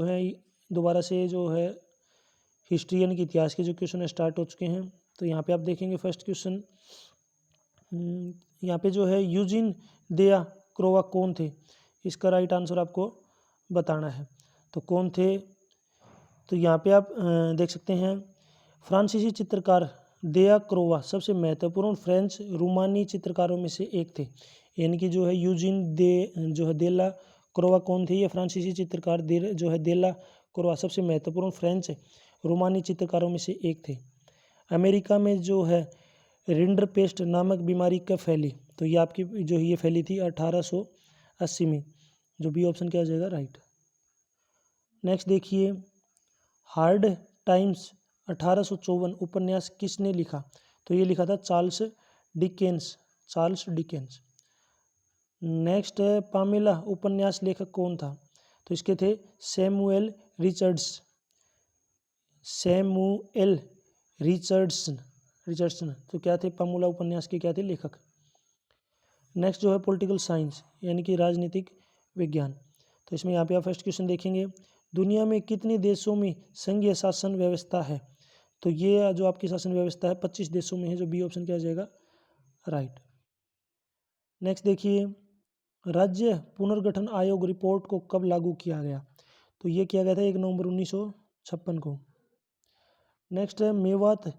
A: है दोबारा से जो है हिस्ट्री यानी कि इतिहास के जो क्वेश्चन स्टार्ट हो चुके हैं। तो यहाँ पे आप देखेंगे फर्स्ट क्वेश्चन, यहाँ पे जो है यूजिन देया क्रोवा कौन थे? इसका राइट आंसर आपको बताना है। तो कौन थे? तो यहाँ पे आप देख सकते हैं फ्रांसीसी चित्रकार देया क्रोवा सबसे महत्वपूर्ण फ्रेंच रूमानी चित्रकारों में से एक थे। यानी कि जो है यूजिन देला क्रोवा कौन थे? ये फ्रांसीसी चित्रकार जो है देला क्रोवा सबसे महत्वपूर्ण फ्रेंच रूमानी चित्रकारों में से एक थे। अमेरिका में जो है रिंडरपेस्ट नामक बीमारी कब फैली? तो ये आपकी जो ये फैली थी 1880 में, जो बी ऑप्शन क्या हो जाएगा? राइट। नेक्स्ट देखिए, हार्ड टाइम्स 1854 उपन्यास किसने लिखा? तो ये लिखा था चार्ल्स डिकेंस। नेक्स्ट है पामेला उपन्यास लेखक कौन था? तो इसके थे सैमुएल रिचर्डसन। तो क्या थे पामेला उपन्यास के क्या थे लेखक? नेक्स्ट जो है पॉलिटिकल साइंस यानी कि राजनीतिक विज्ञान। तो इसमें यहाँ पे आप फर्स्ट क्वेश्चन देखेंगे, दुनिया में कितने देशों में संघीय शासन व्यवस्था है? तो ये जो आपकी शासन व्यवस्था है 25 देशों में है, जो बी ऑप्शन क्या आ जाएगा? राइट। नेक्स्ट देखिए, राज्य पुनर्गठन आयोग रिपोर्ट को कब लागू किया गया? तो ये किया गया था 1 नवंबर 1956 को। नेक्स्ट है मेवात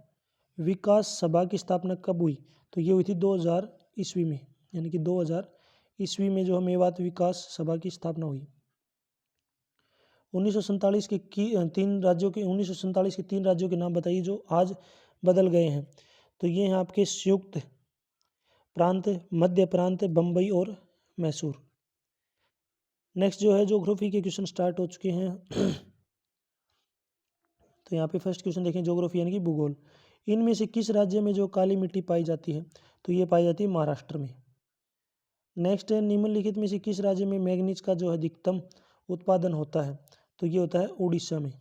A: विकास सभा की स्थापना कब हुई? तो ये हुई थी 2000 ईस्वी में, यानी कि 2000 ईस्वी में जो है मेवात विकास सभा की स्थापना हुई। 1947 के 3 राज्यों के नाम बताइए जो आज बदल गए हैं। तो ये हैं आपके संयुक्त प्रांत, मध्य प्रांत, बम्बई और मैसूर। नेक्स्ट जो है ज्योग्राफी के क्वेश्चन स्टार्ट हो चुके हैं। तो यहाँ पे फर्स्ट क्वेश्चन देखें, ज्योग्राफी यानी कि भूगोल। इनमें से किस राज्य में जो काली मिट्टी पाई जाती है? तो ये पाई जाती है महाराष्ट्र में। नेक्स्ट है निम्नलिखित में से किस राज्य में मैग्नीज का जो है अधिकतम उत्पादन होता है? तो ये होता है उड़ीसा में।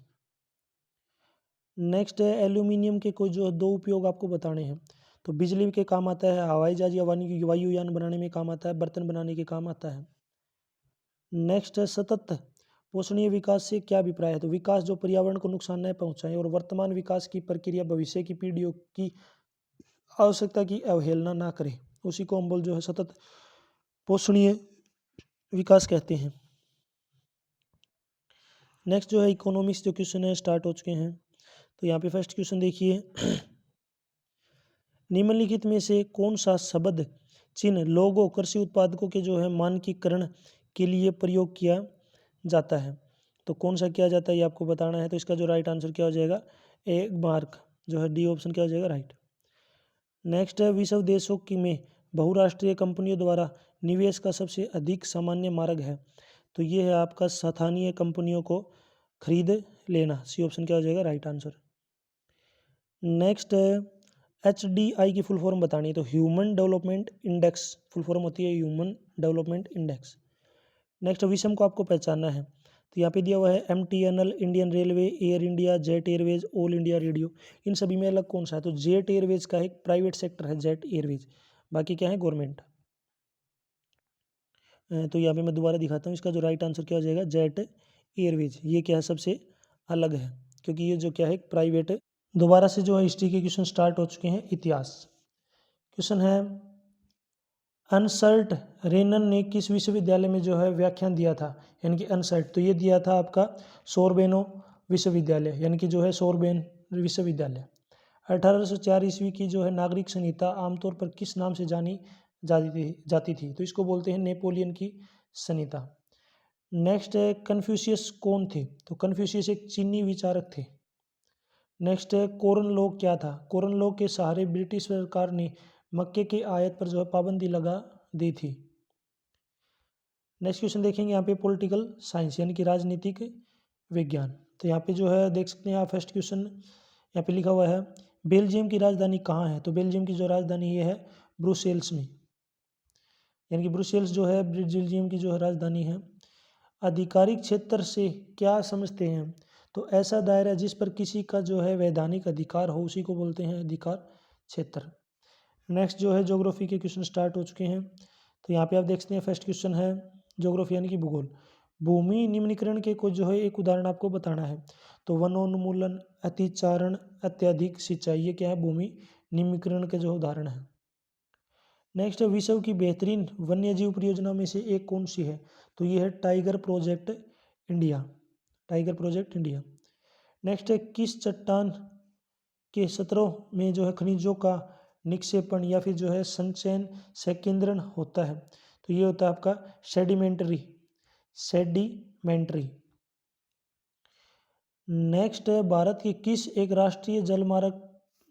A: नेक्स्ट है एल्यूमिनियम के कोई जो 2 उपयोग आपको बताने हैं। तो बिजली के काम आता है, हवाई जहाज या वायुयान बनाने में काम आता है, बर्तन बनाने के काम आता है। नेक्स्ट है सतत पोषणीय विकास से क्या अभिप्राय है? तो विकास जो पर्यावरण को नुकसान न पहुंचाए और वर्तमान विकास की प्रक्रिया भविष्य की पीढ़ियों की आवश्यकता की अवहेलना ना करे, उसी को हम जो है सतत पोषणीय विकास कहते हैं। नेक्स्ट जो है इकोनॉमिक्स जो क्वेश्चन है स्टार्ट हो चुके हैं। तो यहाँ पे फर्स्ट क्वेश्चन देखिए, निम्नलिखित में से कौन सा शब्द चिन्ह लोगों कृषि उत्पादकों के जो है मानकीकरण के लिए प्रयोग किया जाता है? तो कौन सा किया जाता है ये आपको बताना है। तो इसका जो राइट आंसर क्या हो जाएगा, ए मार्क जो है डी ऑप्शन क्या हो जाएगा राइट। नेक्स्ट है, विश्व देशों की में बहुराष्ट्रीय कंपनियों द्वारा निवेश का सबसे अधिक सामान्य मार्ग है। तो ये है आपका स्थानीय कंपनियों को खरीद लेना। सी ऑप्शन क्या हो जाएगा राइट आंसर। नेक्स्ट है, HDI की फुल फॉर्म बतानी है। तो human development index full form होती है ह्यूमन डेवलपमेंट इंडेक्स। नेक्स्ट विषम को आपको पहचानना है। तो यहाँ पे दिया हुआ है MTNL, Indian Railway, Air India, Jet Airways, All India Radio. इन सभी में अलग कौन सा है? तो जेट एयरवेज का एक प्राइवेट सेक्टर है जेट एयरवेज, बाकी क्या है गवर्नमेंट। तो यहाँ पे मैं दोबारा दिखाता हूँ, इसका जो राइट आंसर क्या हो जाएगा जेट एयरवेज। ये क्या है सबसे अलग है क्योंकि ये जो क्या है प्राइवेट। दोबारा से जो है हिस्ट्री के क्वेश्चन स्टार्ट हो चुके हैं। इतिहास क्वेश्चन है, अनसर्ट रेनन ने किस विश्वविद्यालय में जो है व्याख्यान दिया था? यानी कि अनसर्ट तो ये दिया था आपका सोरबेनो विश्वविद्यालय, यानी कि जो है सोरबेन विश्वविद्यालय। 1804 ईस्वी की जो है नागरिक संहिता आमतौर पर किस नाम से जानी जाती थी? तो इसको बोलते हैं नेपोलियन की संहिता। नेक्स्ट है, कन्फ्यूशियस कौन थे? तो कन्फ्यूशियस एक चीनी विचारक थे। नेक्स्ट है, कोरन लॉ क्या था? कोरन लॉ के सहारे ब्रिटिश सरकार ने मक्के के आयात पर जो है पाबंदी लगा दी थी। नेक्स्ट क्वेश्चन देखेंगे यहाँ पे पॉलिटिकल साइंस यानी कि राजनीतिक विज्ञान। तो यहाँ पे जो है देख सकते हैं आप फर्स्ट क्वेश्चन यहाँ पे लिखा हुआ है, बेल्जियम की राजधानी कहाँ है? तो बेल्जियम की जो राजधानी ये है ब्रुसेल्स में, यानी कि ब्रुसेल्स जो है बेल्जियम की जो है राजधानी है। आधिकारिक क्षेत्र से क्या समझते हैं? तो ऐसा दायरा जिस पर किसी का जो है वैधानिक अधिकार हो उसी को बोलते हैं अधिकार क्षेत्र। नेक्स्ट जो है ज्योग्राफी के क्वेश्चन स्टार्ट हो चुके हैं। तो यहाँ पे आप देख सकते हैं फर्स्ट क्वेश्चन है ज्योग्राफी यानी कि भूगोल। भूमि निम्नीकरण के कुछ जो है एक उदाहरण आपको बताना है। तो वनोन्मूलन, अतिचारण, अत्यधिक सिंचाई, ये क्या है भूमि निम्नीकरण के जो उदाहरण है। नेक्स्ट है, विश्व की बेहतरीन वन्यजीव परियोजना में से एक कौन सी है? तो ये है tiger project India, tiger project India. Next है, किस चट्टान के सतरों में जो है खनिजों का निक्षेपण या फिर जो है संचयन संकेंद्रण होता है? तो ये होता है आपका सेडिमेंट्री, सेडिमेंट्री। नेक्स्ट है, भारत के किस एक राष्ट्रीय जलमार्ग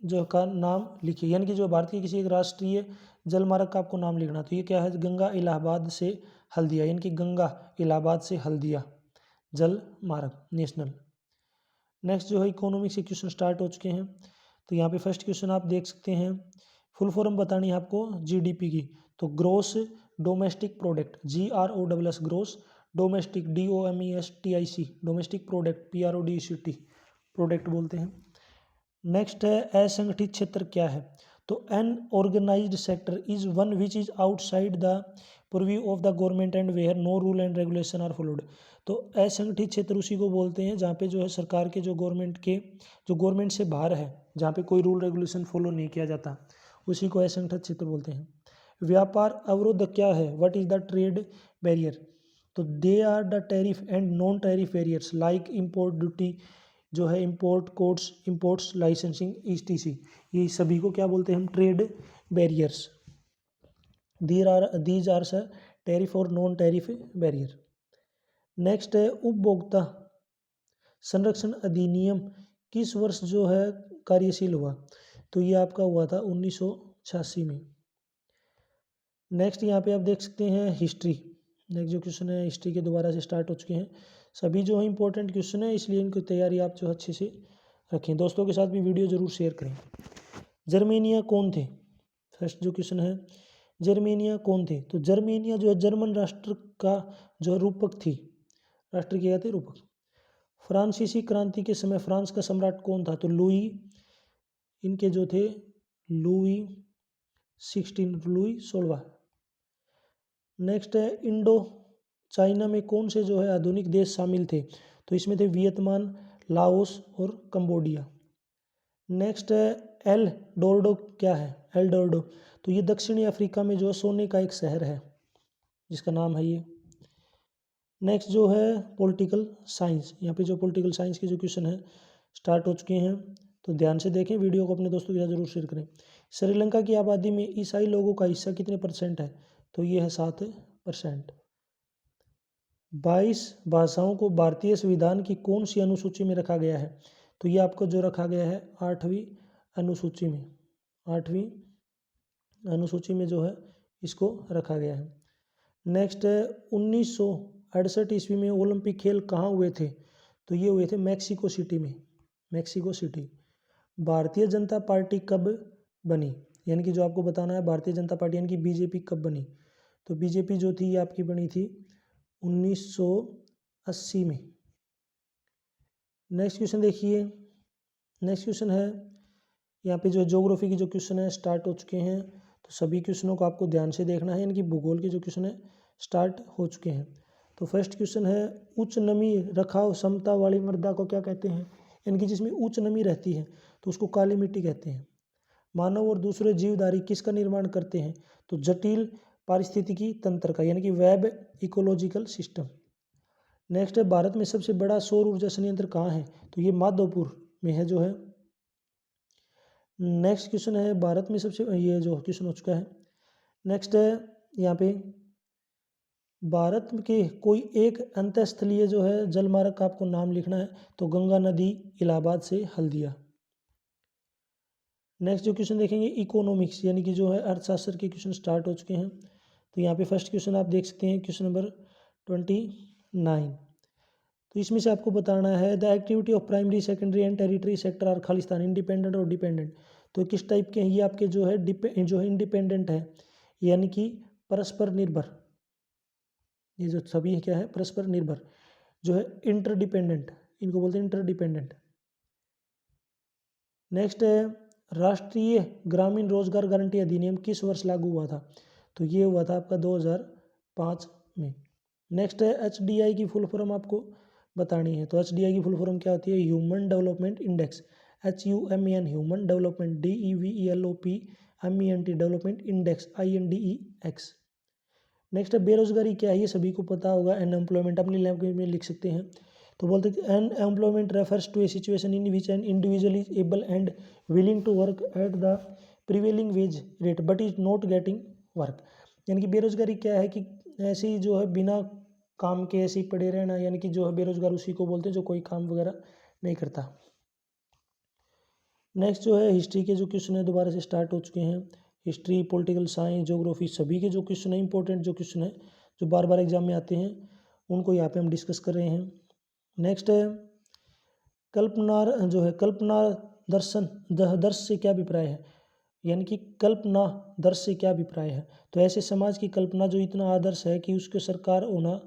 A: जो का नाम लिखिए, यानी कि जो भारत के किसी एक राष्ट्रीय जलमार्ग का आपको नाम लिखना। तो ये क्या है, गंगा इलाहाबाद से हल्दिया, यानी कि गंगा इलाहाबाद से हल्दिया जल मार्ग नेशनल। नेक्स्ट जो है इकोनॉमिक्स के क्वेश्चन स्टार्ट हो चुके हैं। तो यहाँ पे फर्स्ट क्वेश्चन आप देख सकते हैं, फुल फॉर्म बतानी है आपको जीडीपी की। तो gross domestic product, GROSS gross domestic, DOMESTIC domestic product, PRODUCT product बोलते हैं। नेक्स्ट है, असंगठित क्षेत्र क्या है? तो unorganised sector is one which is outside the purview of the government and where no rule and regulation are followed. तो असंगठित क्षेत्र उसी को बोलते हैं जहाँ पे जो है सरकार के जो गवर्नमेंट से बाहर है, जहाँ पे कोई रूल रेगुलेशन फॉलो नहीं किया जाता, उसी को असंगठित क्षेत्र बोलते हैं। व्यापार अवरोध क्या है? What is the trade barrier? तो they are the tariff and non tariff barriers like import duty जो है, import codes, imports licensing, ETC, ये सभी को क्या बोलते हैं हम? Trade barriers. These are sir tariff और नॉन टैरिफ बैरियर। नेक्स्ट है, उपभोक्ता संरक्षण अधिनियम किस वर्ष जो है कार्यशील हुआ? तो ये आपका हुआ था 1986 में। नेक्स्ट यहाँ पे आप देख सकते हैं हिस्ट्री। नेक्स्ट जो क्वेश्चन है हिस्ट्री के दोबारा से स्टार्ट हो चुके हैं। सभी जो है इंपॉर्टेंट क्वेश्चन है, इसलिए इनकी तैयारी आप जो अच्छे से रखें। दोस्तों के साथ भी वीडियो ज़रूर शेयर करें। जर्मेनिया कौन थे? फर्स्ट जो क्वेश्चन है, जर्मेनिया कौन थे? तो जर्मेनिया जो है जर्मन राष्ट्र का जो रूपक थी। राष्ट्र क्या कहते हैं? रूपक। फ्रांसीसी क्रांति के समय फ्रांस का सम्राट कौन था? तो लुई, इनके जो थे लुई 16। नेक्स्ट है, इंडो चाइना में कौन से जो है आधुनिक देश शामिल थे? तो इसमें थे वियतनाम, लाओस और कंबोडिया। नेक्स्ट है, एल डोरडो क्या है? एल डोरडो तो ये दक्षिणी अफ्रीका में जो सोने का एक शहर है जिसका नाम है ये। नेक्स्ट जो है पॉलिटिकल साइंस, यहाँ पे जो पॉलिटिकल साइंस के जो क्वेश्चन है स्टार्ट हो चुके हैं, तो ध्यान से देखें, वीडियो को अपने दोस्तों के साथ जरूर शेयर करें। श्रीलंका की आबादी में ईसाई लोगों का हिस्सा कितने परसेंट है? तो ये है 7%। 22 भाषाओं को भारतीय संविधान की कौन सी अनुसूची में रखा गया है? तो ये आपको जो रखा गया है 8वीं अनुसूची में, 8वीं अनुसूची में जो है इसको रखा गया है। नेक्स्ट है 1968 ईस्वी में ओलंपिक खेल कहाँ हुए थे? तो ये हुए थे मैक्सिको सिटी में, Mexico city. Bharatiya Janata party कब बनी? यानी कि जो आपको बताना है भारतीय जनता पार्टी यानी कि बीजेपी कब बनी? तो बीजेपी जो थी ये आपकी बनी थी 1980 में। नेक्स्ट क्वेश्चन देखिए, नेक्स्ट क्वेश्चन है यहाँ पे जो ज्योग्राफी की जो क्वेश्चन है स्टार्ट हो चुके हैं, तो सभी क्वेश्चनों को आपको ध्यान से देखना है, यानी कि भूगोल के जो क्वेश्चन है स्टार्ट हो चुके हैं। तो फर्स्ट क्वेश्चन है उच्च नमी रखाव क्षमता वाली मृदा को क्या कहते हैं? यानी कि जिसमें उच्च नमी रहती है तो उसको काली मिट्टी कहते हैं। मानव और दूसरे जीवधारी किसका निर्माण करते हैं? तो जटिल पारिस्थितिकी तंत्र का, यानी कि वेब इकोलॉजिकल सिस्टम। नेक्स्ट है भारत में सबसे बड़ा सौर ऊर्जा संयंत्र कहाँ है? तो ये माधवपुर में है जो है। नेक्स्ट क्वेश्चन है भारत में सबसे, ये जो क्वेश्चन हो चुका है। नेक्स्ट है यहाँ पे भारत के कोई एक अंतःस्थलीय जो है जलमार्ग का आपको नाम लिखना है, तो गंगा नदी इलाहाबाद से हल्दिया। नेक्स्ट जो क्वेश्चन देखेंगे इकोनॉमिक्स यानी कि जो है अर्थशास्त्र के क्वेश्चन स्टार्ट हो चुके हैं। तो यहाँ पे फर्स्ट क्वेश्चन आप देख सकते हैं, क्वेश्चन नंबर 29। तो इसमें से आपको बताना है the activity of primary secondary and territory sector are खालिस्तान इंडिपेंडेंट और डिपेंडेंट। तो किस टाइप के हैं ये आपके जो है जो है इंडिपेंडेंट है, यानी कि परस्पर निर्भर। ये जो सभी क्या है परस्पर निर्भर। जो है इंटरडिपेंडेंट, इनको बोलते हैं इंटरडिपेंडेंट। नेक्स्ट है राष्ट्रीय ग्रामीण रोजगार गारंटी अधिनियम किस वर्ष लागू हुआ था? तो ये हुआ था आपका 2005 में। नेक्स्ट है HDI की फुल फॉर्म आपको बतानी है। तो HDI की फुल फॉर्म क्या होती है? Human development index, HUMN human development, DEVELOPMENT development index, INDEX। Next है बेरोजगारी क्या है? ये सभी को पता होगा, अनएम्प्लॉयमेंट अपनी लैंग्वेज में लिख सकते हैं। तो बोलते हैं unemployment refers to a situation in which an individual is able and willing to work at the prevailing wage rate but is not getting work. यानी कि बेरोजगारी क्या है कि ऐसे ही जो है बिना काम के ऐसे ही पड़े रहना, यानी कि जो है बेरोजगार उसी को बोलते हैं जो कोई काम वगैरह नहीं करता। नेक्स्ट जो है हिस्ट्री के जो क्वेश्चन है दोबारा से स्टार्ट हो चुके हैं। हिस्ट्री, पॉलिटिकल साइंस, ज्योग्राफी सभी के जो क्वेश्चन है इंपॉर्टेंट जो क्वेश्चन है जो बार बार एग्जाम में आते हैं उनको यहाँ पे हम डिस्कस कर रहे हैं। नेक्स्ट है कल्पना, जो है कल्पना दर्शन दर्श से क्या अभिप्राय है? यानी कि कल्पना दर्श से क्या अभिप्राय है? तो ऐसे समाज की कल्पना जो इतना आदर्श है कि उसके सरकार होना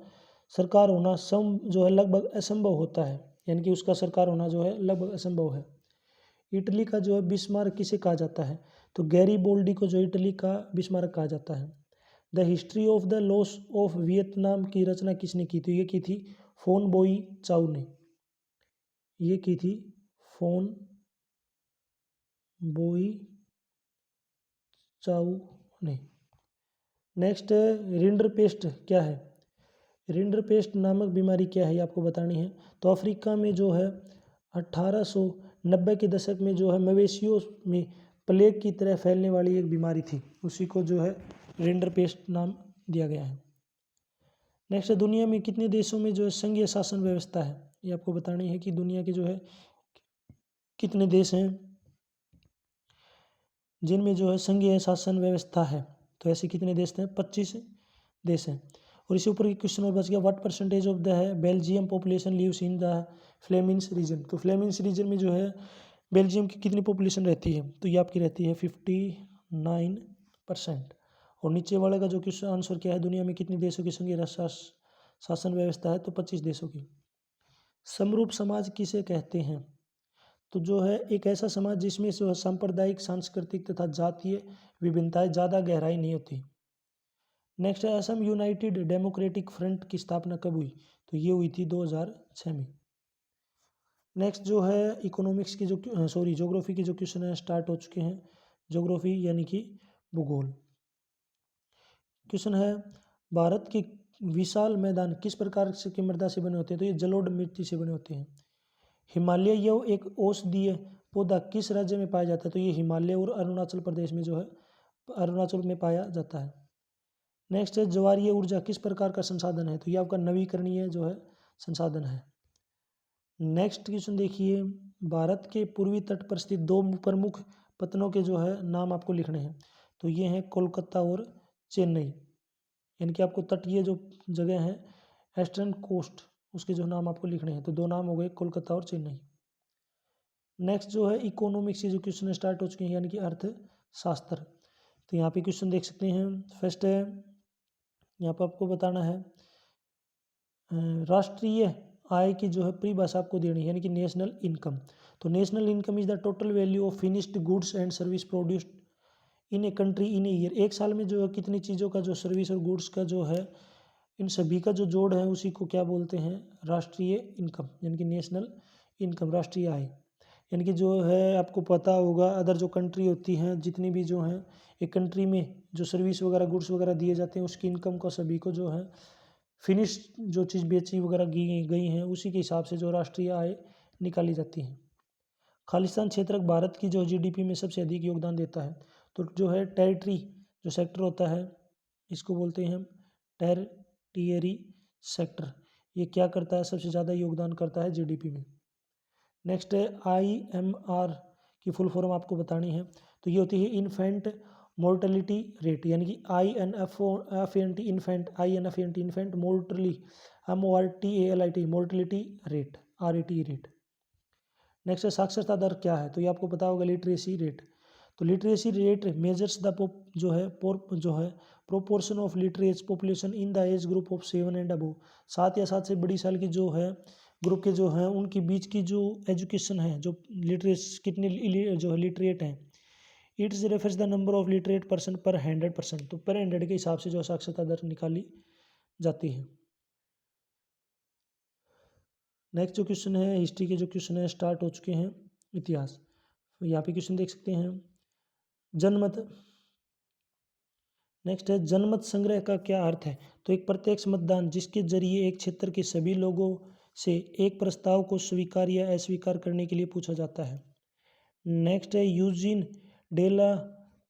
A: जो है लगभग असंभव होता है, यानी कि उसका सरकार होना जो है लगभग असंभव है। इटली का जो है बिस्मार्क किसे कहा जाता है? तो गैरीबोल्डी को जो इटली का बिस्मार्क कहा जाता है। The history of the loss of Vietnam की रचना किसने की थी? ये की थी फोन बोई चाउ ने, ये की थी फोन बोई चाउ ने। नेक्स्ट है रिंडरपेस्ट क्या है? रिंडरपेस्ट नामक बीमारी क्या है ये आपको बतानी है। तो अफ्रीका में जो है 1890 के दशक में जो है मवेशियों में प्लेग की तरह फैलने वाली एक बीमारी थी, उसी को जो है रिंडरपेस्ट नाम दिया गया है। नेक्स्ट है दुनिया में कितने देशों में जो है संघीय शासन व्यवस्था है? ये आपको बतानी है कि दुनिया के जो है कितने देश हैं जिनमें जो है संघीय शासन व्यवस्था है। तो ऐसे कितने देश हैं? 25 देश हैं। और इसी ऊपर क्वेश्चन और बच गया व्हाट परसेंटेज ऑफ द है Belgium population lives in the Flemish region. तो फ्लेमिंस रीजन में जो है बेल्जियम की कितनी पॉपुलेशन रहती है? तो ये आपकी रहती है 59%। और नीचे वाले का जो क्वेश्चन आंसर क्या है, दुनिया में कितने देशों की संघीय शासन व्यवस्था है? तो 25 देशों की। समरूप समाज किसे कहते हैं? तो जो है एक ऐसा समाज जिसमें जो सांप्रदायिक, सांस्कृतिक तथा जातीय विभिन्नताएं ज़्यादा गहराई नहीं होती। नेक्स्ट है असम यूनाइटेड डेमोक्रेटिक फ्रंट की स्थापना कब हुई? तो ये हुई थी 2006 में। नेक्स्ट जो है इकोनॉमिक्स की जो ज्योग्राफी के जो क्वेश्चन है स्टार्ट हो चुके हैं। ज्योग्राफी यानी कि भूगोल। क्वेश्चन है भारत के विशाल मैदान किस प्रकार की मृदा से बने होते हैं? तो ये जलोढ़ मिट्टी से बने होते हैं। हिमालय यह एक औषधीय पौधा किस राज्य में पाया जाता है? तो ये हिमालय और अरुणाचल प्रदेश में जो है अरुणाचल में पाया जाता है। नेक्स्ट है ज्वारीय ऊर्जा किस प्रकार का संसाधन है? तो ये आपका नवीकरणीय जो है संसाधन है। नेक्स्ट क्वेश्चन देखिए, भारत के पूर्वी तट पर स्थित दो प्रमुख पत्तनों के जो है नाम आपको लिखने हैं। तो ये हैं कोलकाता और चेन्नई, यानी कि आपको तटीय जो जगह है वेस्टर्न कोस्ट उसके जो नाम आपको लिखने हैं। तो दो नाम हो गए कोलकाता और चेन्नई। नेक्स्ट जो है इकोनॉमिक्स के जो क्वेश्चन स्टार्ट हो चुके हैं, यानी कि अर्थशास्त्र। तो यहाँ पे क्वेश्चन देख सकते हैं। फर्स्ट है यहाँ पर आपको बताना है राष्ट्रीय आय की जो है परिभाषा आपको देनी है, यानी कि नेशनल इनकम। तो national income is the total value of finished goods and service produced in a country in a year. एक साल में जो है कितनी चीज़ों का जो सर्विस और गुड्स का जो है इन सभी का जो जोड़ है उसी को क्या बोलते हैं? राष्ट्रीय इनकम, यानी कि नेशनल इनकम, राष्ट्रीय आय। यानी कि जो है आपको पता होगा अदर जो कंट्री होती हैं जितनी भी जो हैं एक कंट्री में जो सर्विस वगैरह गुड्स वगैरह दिए जाते हैं उसकी इनकम को सभी को जो है फिनिश जो चीज़ बेची वगैरह गई हैं उसी के हिसाब से जो राष्ट्रीय आय निकाली जाती है। खालिस्तान क्षेत्र भारत की जो जीडीपी में सबसे अधिक योगदान देता है। तो जो है टेरिटरी जो सेक्टर होता है इसको बोलते हैं हम टेरिटरी सेक्टर। ये क्या करता है? सबसे ज़्यादा योगदान करता है जीडीपी में। नेक्स्ट है IMR की फुल फॉर्म आपको बतानी है। तो ये होती है इन्फेंट मोर्टेलिटी रेट, यानी कि INFANT infant, INFANT infant, MORTALIT mortality rate, RET rate. Next है साक्षरता दर क्या है? तो ये आपको पता होगा लिटरेसी रेट। तो लिटरेसी रेट मेजर्स द जो है proportion of literate population in the age group of 7 and above. 7 या 7 से बड़ी साल की जो है ग्रुप के जो हैं उनके बीच की जो एजुकेशन है, जो लिटरेस कितने जो है लिटरेट हैं, it's refers the number of literate person पर 100%। तो पर 100 के हिसाब से जो साक्षरता दर निकाली जाती है। नेक्स्ट जो क्वेश्चन है हिस्ट्री के जो क्वेश्चन है स्टार्ट हो चुके हैं। इतिहास, तो यहाँ पे क्वेश्चन देख सकते हैं। जनमत, नेक्स्ट है जनमत संग्रह का क्या अर्थ है? तो एक प्रत्यक्ष मतदान जिसके जरिए एक क्षेत्र के सभी लोगों से एक प्रस्ताव को स्वीकार या अस्वीकार करने के लिए पूछा जाता है। नेक्स्ट है यूजिन डेला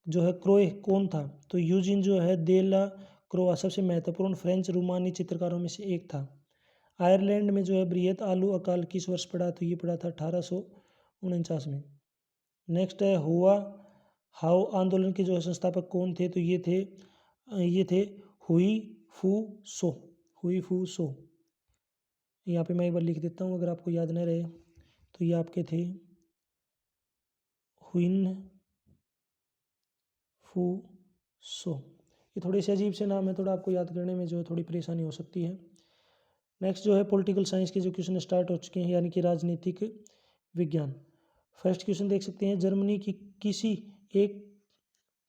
A: जो है क्रोए कौन था? तो यूजिन जो है डेला क्रोआ सबसे महत्वपूर्ण फ्रेंच रूमानी चित्रकारों में से एक था। आयरलैंड में जो है बृहत आलू अकाल किस वर्ष पड़ा? तो ये पड़ा था 1849 में। नेक्स्ट है हुआ हाउ आंदोलन के जो है संस्थापक कौन थे? तो ये थे हुई फू सो, हुई फू सो। यहाँ पे मैं एक बार लिख देता हूँ अगर आपको याद न रहे। तो ये आपके थे हुइन फू सो। ये थोड़े से अजीब से नाम है, थोड़ा आपको याद करने में जो है थोड़ी परेशानी हो सकती है। नेक्स्ट जो है पॉलिटिकल साइंस के जो क्वेश्चन स्टार्ट हो चुके हैं, यानी कि राजनीतिक विज्ञान। फर्स्ट क्वेश्चन देख सकते हैं, जर्मनी की किसी एक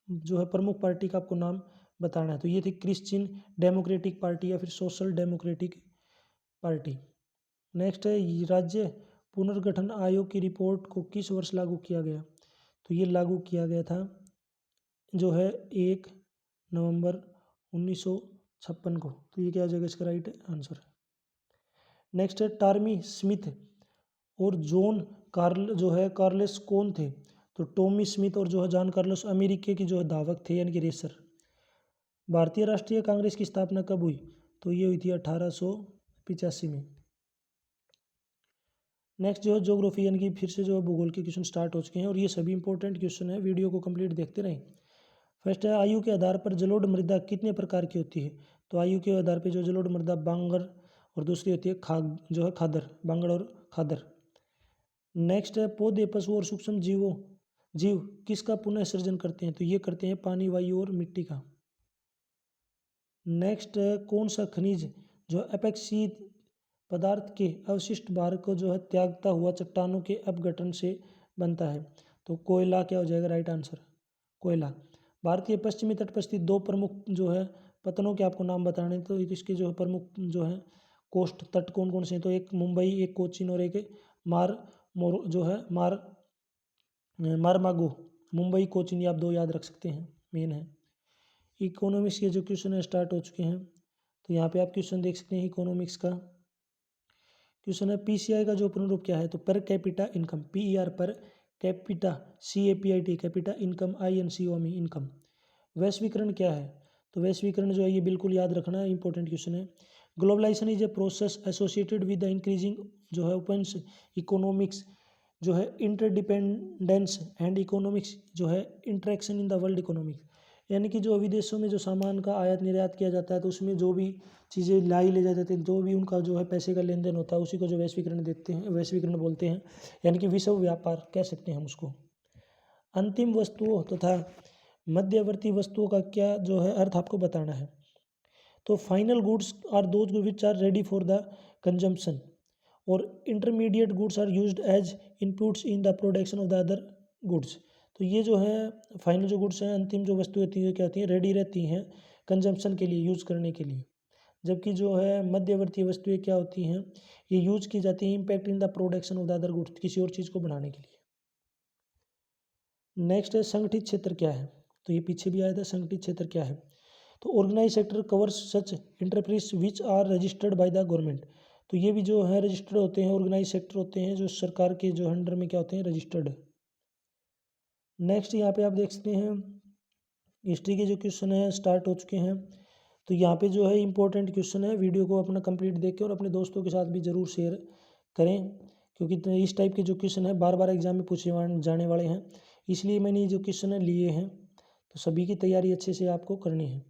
A: जो है प्रमुख पार्टी का आपको नाम बताना है। तो ये थी क्रिश्चियन डेमोक्रेटिक पार्टी या फिर सोशल डेमोक्रेटिक पार्टी। नेक्स्ट है राज्य पुनर्गठन आयोग की रिपोर्ट को किस वर्ष लागू किया गया? तो ये लागू किया गया था जो है 1 नवंबर 1956 को। तो ये क्या हो जाएगा इसका राइट आंसर। नेक्स्ट है टॉमी स्मिथ और जॉन कार्लेस कौन थे? तो टॉमी स्मिथ और जो है जॉन कार्लोस अमेरिका की जो है धावक थे, यानी कि रेसर। भारतीय राष्ट्रीय कांग्रेस की स्थापना कब हुई? तो ये हुई थी 1885 में। नेक्स्ट जो है ज्योग्राफी, यानी कि फिर से जो है भूगोल के क्वेश्चन स्टार्ट हो चुके हैं और ये सभी इंपॉर्टेंट क्वेश्चन है, वीडियो को कंप्लीट देखते रहें। फर्स्ट है आयु के आधार पर जलोढ़ मृदा कितने प्रकार की होती है? तो आयु के आधार पर जो जलोढ़ मृदा बांगर और दूसरी होती है खादर, बांगड़ और खादर। नेक्स्ट है पौधे पशु और सूक्ष्म जीव किसका पुनः सृजन करते हैं? तो ये करते हैं पानी, वायु और मिट्टी का। नेक्स्ट है कौन सा खनिज जो एपेक्सी पदार्थ के अवशिष्ट भार को जो है त्यागता हुआ चट्टानों के अपघटन से बनता है? तो कोयला क्या हो जाएगा राइट आंसर, कोयला। भारत के पश्चिमी तट पर स्थित दो प्रमुख जो है पत्तनों के आपको नाम बताने, तो इसके जो है प्रमुख जो है कोस्ट तट कौन कौन से हैं? तो एक मुंबई, एक कोचीन और एक मारमागो। मुंबई कोचीन, ये आप दो याद रख सकते हैं, मेन है। इकोनॉमिक्स के जो क्वेश्चन है स्टार्ट हो चुके हैं। तो यहाँ पे आप क्वेश्चन देख सकते हैं इकोनॉमिक्स का। क्वेश्चन है पीसीआई का जो पूर्ण रूप क्या है? तो per capita income, PER per capita CAPIT capita, income INCOME income. वैश्वीकरण क्या है? तो वैश्वीकरण जो है ये बिल्कुल याद रखना, इंपॉर्टेंट क्वेश्चन है। Globalization is a process associated with the increasing जो है ओपन्स इकोनॉमिक्स जो है इंटरडिपेंडेंस एंड इकोनॉमिक्स जो है interaction in the world economics, यानी कि जो विदेशों में जो सामान का आयात निर्यात किया जाता है तो उसमें जो भी चीज़ें लाई ले जाती हैं, जो भी उनका जो है पैसे का लेन देन होता है, उसी को जो वैश्वीकरण देते हैं, वैश्वीकरण बोलते हैं, यानी कि विश्व व्यापार कह सकते हैं हम उसको। अंतिम वस्तुओं तथा मध्यवर्ती वस्तुओं का क्या जो है अर्थ आपको बताना है। तो final goods are those which are ready for the consumption और intermediate goods are used as inputs in the production of the other goods. तो ये जो है फाइनल जो गुड्स हैं, अंतिम जो वस्तु होती है क्या होती है, रेडी रहती हैं कंजम्पशन के लिए, यूज़ करने के लिए, जबकि जो है मध्यवर्ती वस्तुएं क्या होती हैं, ये यूज की जाती हैं impact in the production of the other goods, किसी और चीज़ को बढ़ाने के लिए। नेक्स्ट है संगठित क्षेत्र क्या है? तो ये पीछे भी आया था, संगठित क्षेत्र क्या है? तो organize sector covers such enterprise which are registered by the government. तो ये भी जो है रजिस्टर्ड होते हैं, ऑर्गेनाइज सेक्टर होते हैं जो सरकार के जो अंडर में क्या होते हैं, रजिस्टर्ड। नेक्स्ट यहाँ पे आप देख सकते हैं हिस्ट्री के जो क्वेश्चन है स्टार्ट हो चुके हैं। तो यहाँ पे जो है इंपॉर्टेंट क्वेश्चन है, वीडियो को अपना कंप्लीट देख के और अपने दोस्तों के साथ भी ज़रूर शेयर करें, क्योंकि इस टाइप के जो क्वेश्चन है बार बार एग्जाम में पूछे जाने वाले हैं, इसलिए मैंने ये जो क्वेश्चन है लिए हैं। तो सभी की तैयारी अच्छे से आपको करनी है।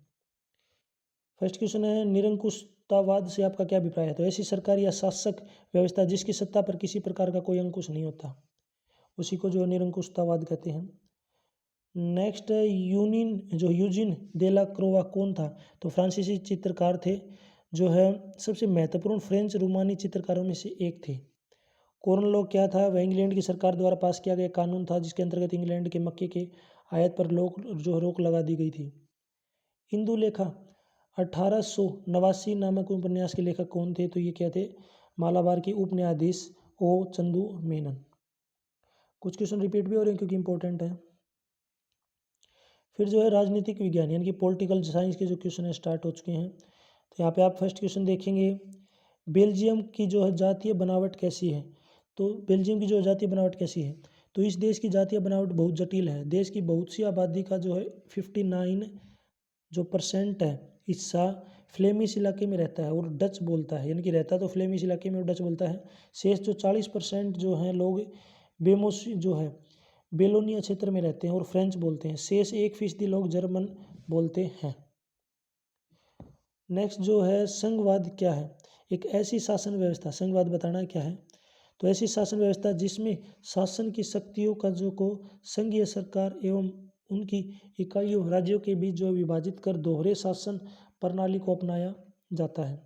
A: फर्स्ट क्वेश्चन है निरंकुशतावाद से आपका क्या अभिप्राय है? तो ऐसी सरकार या शासक व्यवस्था जिसकी सत्ता पर किसी प्रकार का कोई अंकुश नहीं होता, उसी को जो है निरंकुशतावाद कहते हैं। नेक्स्ट है यूजिन देला क्रोवा कौन था? तो फ्रांसीसी चित्रकार थे, जो है सबसे महत्वपूर्ण फ्रेंच रोमानी चित्रकारों में से एक थे। कॉर्न लॉ क्या था? वह इंग्लैंड की सरकार द्वारा पास किया गया कानून था जिसके अंतर्गत इंग्लैंड के मक्के के आयात पर रोक लगा दी गई थी। इंदुलेखा 1889 नामक उपन्यास के लेखक कौन थे? तो ये क्या थे? मालाबार के उप न्यायाधीश ओ चंदू मेनन। कुछ क्वेश्चन रिपीट भी हो रहे हैं क्योंकि इंपॉर्टेंट है। फिर जो है राजनीतिक विज्ञान यानी कि पॉलिटिकल साइंस के जो क्वेश्चन है स्टार्ट हो चुके हैं। तो यहाँ पे आप फर्स्ट क्वेश्चन देखेंगे, बेल्जियम की जो है जातीय बनावट कैसी है? तो बेल्जियम की जो जातीय बनावट कैसी है? तो इस देश की जातीय बनावट बहुत जटिल है। देश की बहुत सी आबादी का जो है 59 जो % है हिस्सा फ्लेमिश इलाके में रहता है और डच बोलता है, यानी कि रहता तो फ्लेमिश इलाके में और डच बोलता है। शेष जो 40% जो हैं लोग बेमोस जो है बेलोनिया क्षेत्र में रहते हैं और फ्रेंच बोलते हैं। शेष 1% लोग जर्मन बोलते हैं। नेक्स्ट जो है संघवाद क्या है? एक ऐसी शासन व्यवस्था, संघवाद बताना क्या है? तो ऐसी शासन व्यवस्था जिसमें शासन की शक्तियों का जो को संघीय सरकार एवं उनकी इकाइयों राज्यों के बीच जो विभाजित कर दोहरे शासन प्रणाली को अपनाया जाता है।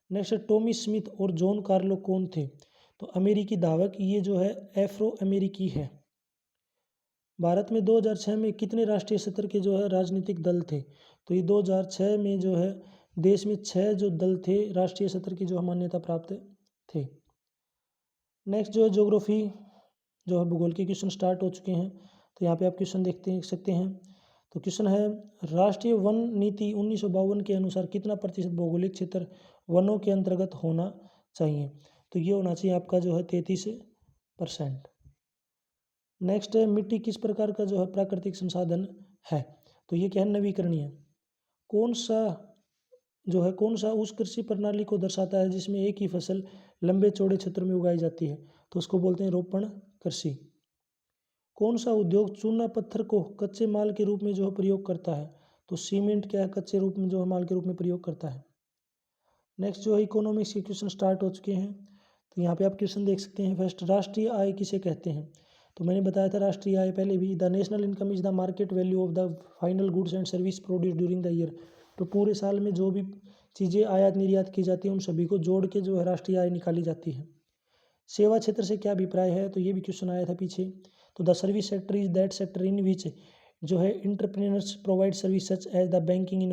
A: नेक्स्ट टॉमी स्मिथ और जॉन कार्लो कौन थे? तो अमेरिकी धावक, ये जो है एफ्रो अमेरिकी है। भारत में 2006 में कितने राष्ट्रीय स्तर के जो है राजनीतिक दल थे? तो ये 2006 में जो है देश में 6 जो दल थे राष्ट्रीय स्तर की जो मान्यता प्राप्त थे। नेक्स्ट जो है ज्योग्राफी जो है भूगोल के क्वेश्चन स्टार्ट हो चुके हैं। तो यहाँ पे आप क्वेश्चन देखते सकते हैं। तो क्वेश्चन है राष्ट्रीय वन नीति 1952 के अनुसार कितना % भौगोलिक क्षेत्र वनों के अंतर्गत होना चाहिए? तो ये होना चाहिए आपका जो है 33%। नेक्स्ट है मिट्टी किस प्रकार का जो है प्राकृतिक संसाधन है? तो ये क्या है? नवीकरणीय। कौन सा उस कृषि प्रणाली को दर्शाता है जिसमें एक ही फसल लंबे चौड़े क्षेत्र में उगाई जाती है? तो उसको बोलते हैं रोपण कृषि। कौन सा उद्योग चूना पत्थर को कच्चे माल के रूप में जो है प्रयोग करता है? तो सीमेंट क्या है? कच्चे रूप में जो है माल के रूप में प्रयोग करता है। नेक्स्ट जो है इकोनॉमिक्स के क्वेश्चन स्टार्ट हो चुके हैं। तो यहाँ पे आप क्वेश्चन देख सकते हैं। फर्स्ट, राष्ट्रीय आय किसे कहते हैं? तो मैंने बताया था राष्ट्रीय आय पहले भी, the national income is the market value of the final goods and service produce during the year. तो पूरे साल में जो भी चीज़ें आयात निर्यात की जाती हैं उन सभी को जोड़ के जो है राष्ट्रीय आय निकाली जाती है। सेवा क्षेत्र से क्या अभिप्राय है? तो ये भी क्वेश्चन आया था पीछे। तो the service sector is that sector in which जो है entrepreneurs provide service such as the banking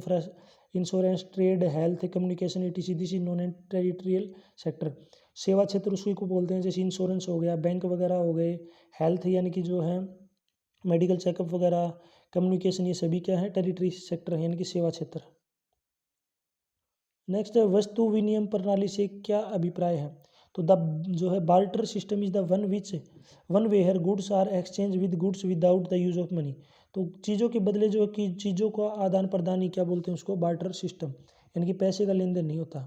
A: insurance trade health communication etc this is non and territorial sector. सेवा क्षेत्र उसी को बोलते हैं जैसे इंश्योरेंस हो गया, बैंक वगैरह हो गए, हेल्थ यानी कि जो है मेडिकल चेकअप वगैरह, कम्युनिकेशन, ये सभी क्या है? टेरिटरी सेक्टर है यानी कि सेवा क्षेत्र। नेक्स्ट है वस्तु विनिमय प्रणाली से क्या अभिप्राय है? तो द जो है barter system is the one where goods are exchange with goods without the use of money. तो चीज़ों के बदले जो कि चीज़ों का आदान प्रदान ही क्या बोलते हैं उसको, बार्टर सिस्टम, यानी कि पैसे का लेन देन नहीं होता।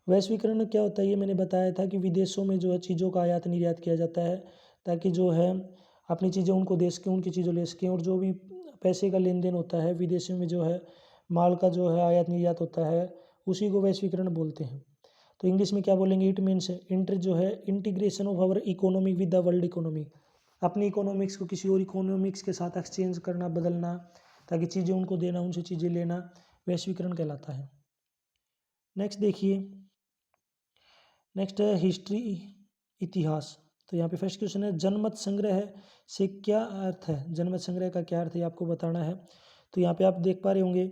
A: वैश्वीकरण क्या होता है, ये मैंने बताया था कि विदेशों में जो है चीज़ों का आयात निर्यात किया जाता है ताकि जो है अपनी चीज़ें उनको दे सकें, उनकी चीज़ें ले सकें। और जो भी पैसे का लेन देन होता है विदेशों में, जो है माल का जो है आयात निर्यात होता है, उसी को वैश्वीकरण बोलते हैं। तो इंग्लिश में क्या बोलेंगे, इट मीन्स इंटर जो है integration of our economy with the world economy, अपनी इकोनॉमिक्स को किसी और इकोनॉमिक्स के साथ एक्सचेंज करना, बदलना, ताकि चीज़ें उनको देना, उनसे चीज़ें लेना, वैश्वीकरण कहलाता है। नेक्स्ट देखिए, नेक्स्ट है हिस्ट्री, इतिहास। तो यहाँ पे फर्स्ट क्वेश्चन है, जनमत संग्रह से क्या अर्थ है, जनमत संग्रह का क्या अर्थ है आपको बताना है। तो यहाँ पे आप देख पा रहे होंगे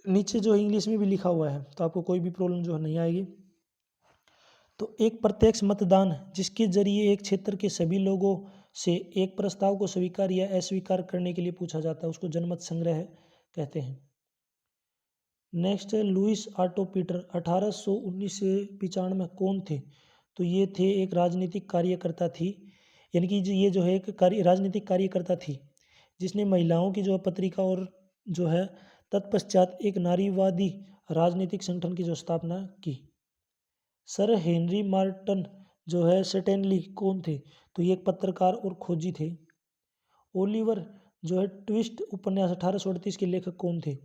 A: नीचे जो इंग्लिश में भी लिखा हुआ है, तो आपको कोई भी प्रॉब्लम जो है नहीं आएगी। तो एक प्रत्यक्ष मतदान जिसके जरिए एक क्षेत्र के सभी लोगों से एक प्रस्ताव को स्वीकार या अस्वीकार करने के लिए पूछा जाता है, उसको जनमत संग्रह कहते हैं। नेक्स्ट है लुइस ऑटो पीटर, 1819 से 95 में कौन थे। तो ये थे एक राजनीतिक कार्यकर्ता थी, यानी कि ये जो है एक राजनीतिक कार्यकर्ता थी जिसने महिलाओं की जो है पत्रिका और जो है तत्पश्चात एक नारीवादी राजनीतिक संगठन की जो स्थापना की। सर हेनरी मार्टन जो है स्टैनली कौन थे। तो ये एक पत्रकार और खोजी थे। ओलिवर जो है ट्विस्ट उपन्यास 1838 के लेखक कौन थे।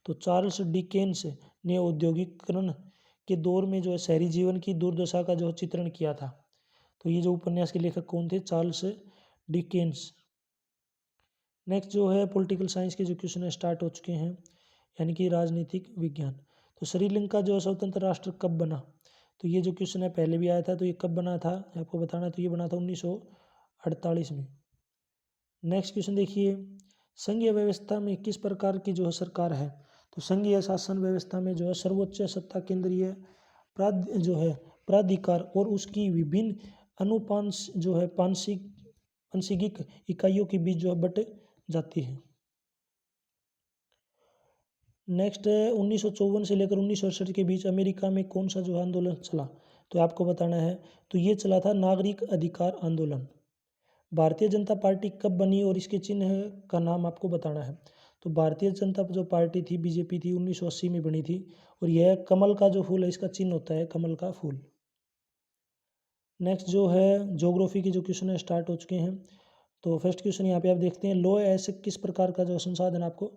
A: तो चार्ल्स डिकेंस ने औद्योगिकरण के दौर में जो है शहरी जीवन की दुर्दशा का जो चित्रण किया था। तो ये जो उपन्यास के लेखक कौन थे, चार्ल्स डिकेंस। नेक्स्ट जो है पॉलिटिकल साइंस के जो क्वेश्चन स्टार्ट हो चुके हैं, यानी कि राजनीतिक विज्ञान। तो श्रीलंका जो स्वतंत्र राष्ट्र कब बना। तो ये जो क्वेश्चन है पहले भी आया था, तो ये कब बना था आपको बताना है। तो ये बना था 1948 में। नेक्स्ट क्वेश्चन देखिए, संघीय व्यवस्था में किस प्रकार की जो है सरकार है। तो संघीय शासन व्यवस्था में जो है सर्वोच्च सत्ता केंद्रीय जो है प्राधिकार और उसकी विभिन्न अनुपांश जो है पांशिक इकाइयों के बीच जो है बट जाती है। नेक्स्ट है 1954 से लेकर 1968 के बीच अमेरिका में कौन सा जो आंदोलन चला। तो आपको बताना है। तो ये चला था नागरिक अधिकार आंदोलन। भारतीय जनता पार्टी कब बनी और इसके चिन्ह का नाम आपको बताना है। तो भारतीय जनता जो पार्टी थी, बीजेपी थी, 1980 में बनी थी और यह कमल का जो फूल है इसका चिन्ह होता है, कमल का फूल। नेक्स्ट जो है ज्योग्राफी के जो क्वेश्चन है स्टार्ट हो चुके हैं। तो फर्स्ट क्वेश्चन यहाँ पे आप देखते हैं, लौह अयस्क किस प्रकार का जो संसाधन आपको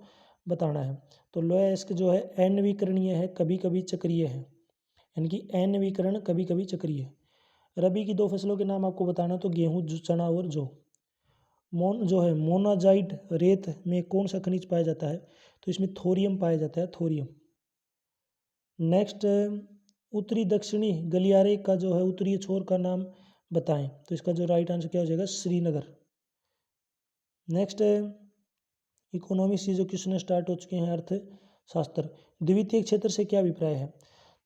A: बताना है। तो लौह अयस्क जो है अनवीकरणीय है, कभी कभी चक्रीय है, यानी कि अनवीकरण कभी कभी चक्रीय है। रबी की 2 फसलों के नाम आपको बताना, तो गेहूँ, चना और जौ। जो है मोनाजाइट रेत में कौन सा खनिज पाया जाता है। तो इसमें थोरियम पाया जाता है, थोरियम। नेक्स्ट उत्तरी दक्षिणी गलियारे का जो है उत्तरी छोर का नाम बताएं। तो इसका जो राइट आंसर क्या हो जाएगा, श्रीनगर। नेक्स्ट इकोनॉमिक्स के जो क्वेश्चन स्टार्ट हो चुके हैं, अर्थशास्त्र। द्वितीय क्षेत्र से क्या अभिप्राय है।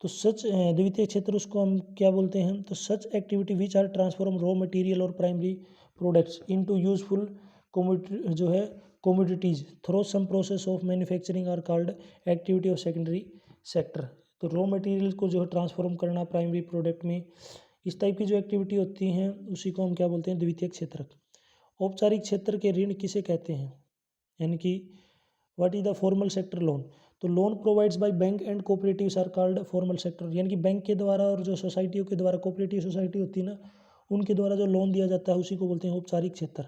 A: तो सच द्वितीय क्षेत्र उसको हम क्या बोलते हैं। तो such activity which are transform raw material और प्राइमरी प्रोडक्ट्स इनटू यूजफुल जो है commodities through some process of manufacturing are called activity of secondary sector. तो रॉ मटेरियल को जो है ट्रांसफॉर्म करना प्राइमरी प्रोडक्ट में, इस टाइप की जो एक्टिविटी होती हैं उसी को हम क्या बोलते हैं, द्वितीय क्षेत्र। औपचारिक क्षेत्र के ऋण किसे कहते हैं, यानी कि what is the formal sector loan. तो loan provides by bank and cooperatives are called formal sector, यानी कि बैंक के द्वारा और जो सोसाइटियों के द्वारा, कोऑपरेटिव सोसाइटी होती है ना, उनके द्वारा जो लोन दिया जाता है उसी को बोलते हैं औपचारिक क्षेत्र।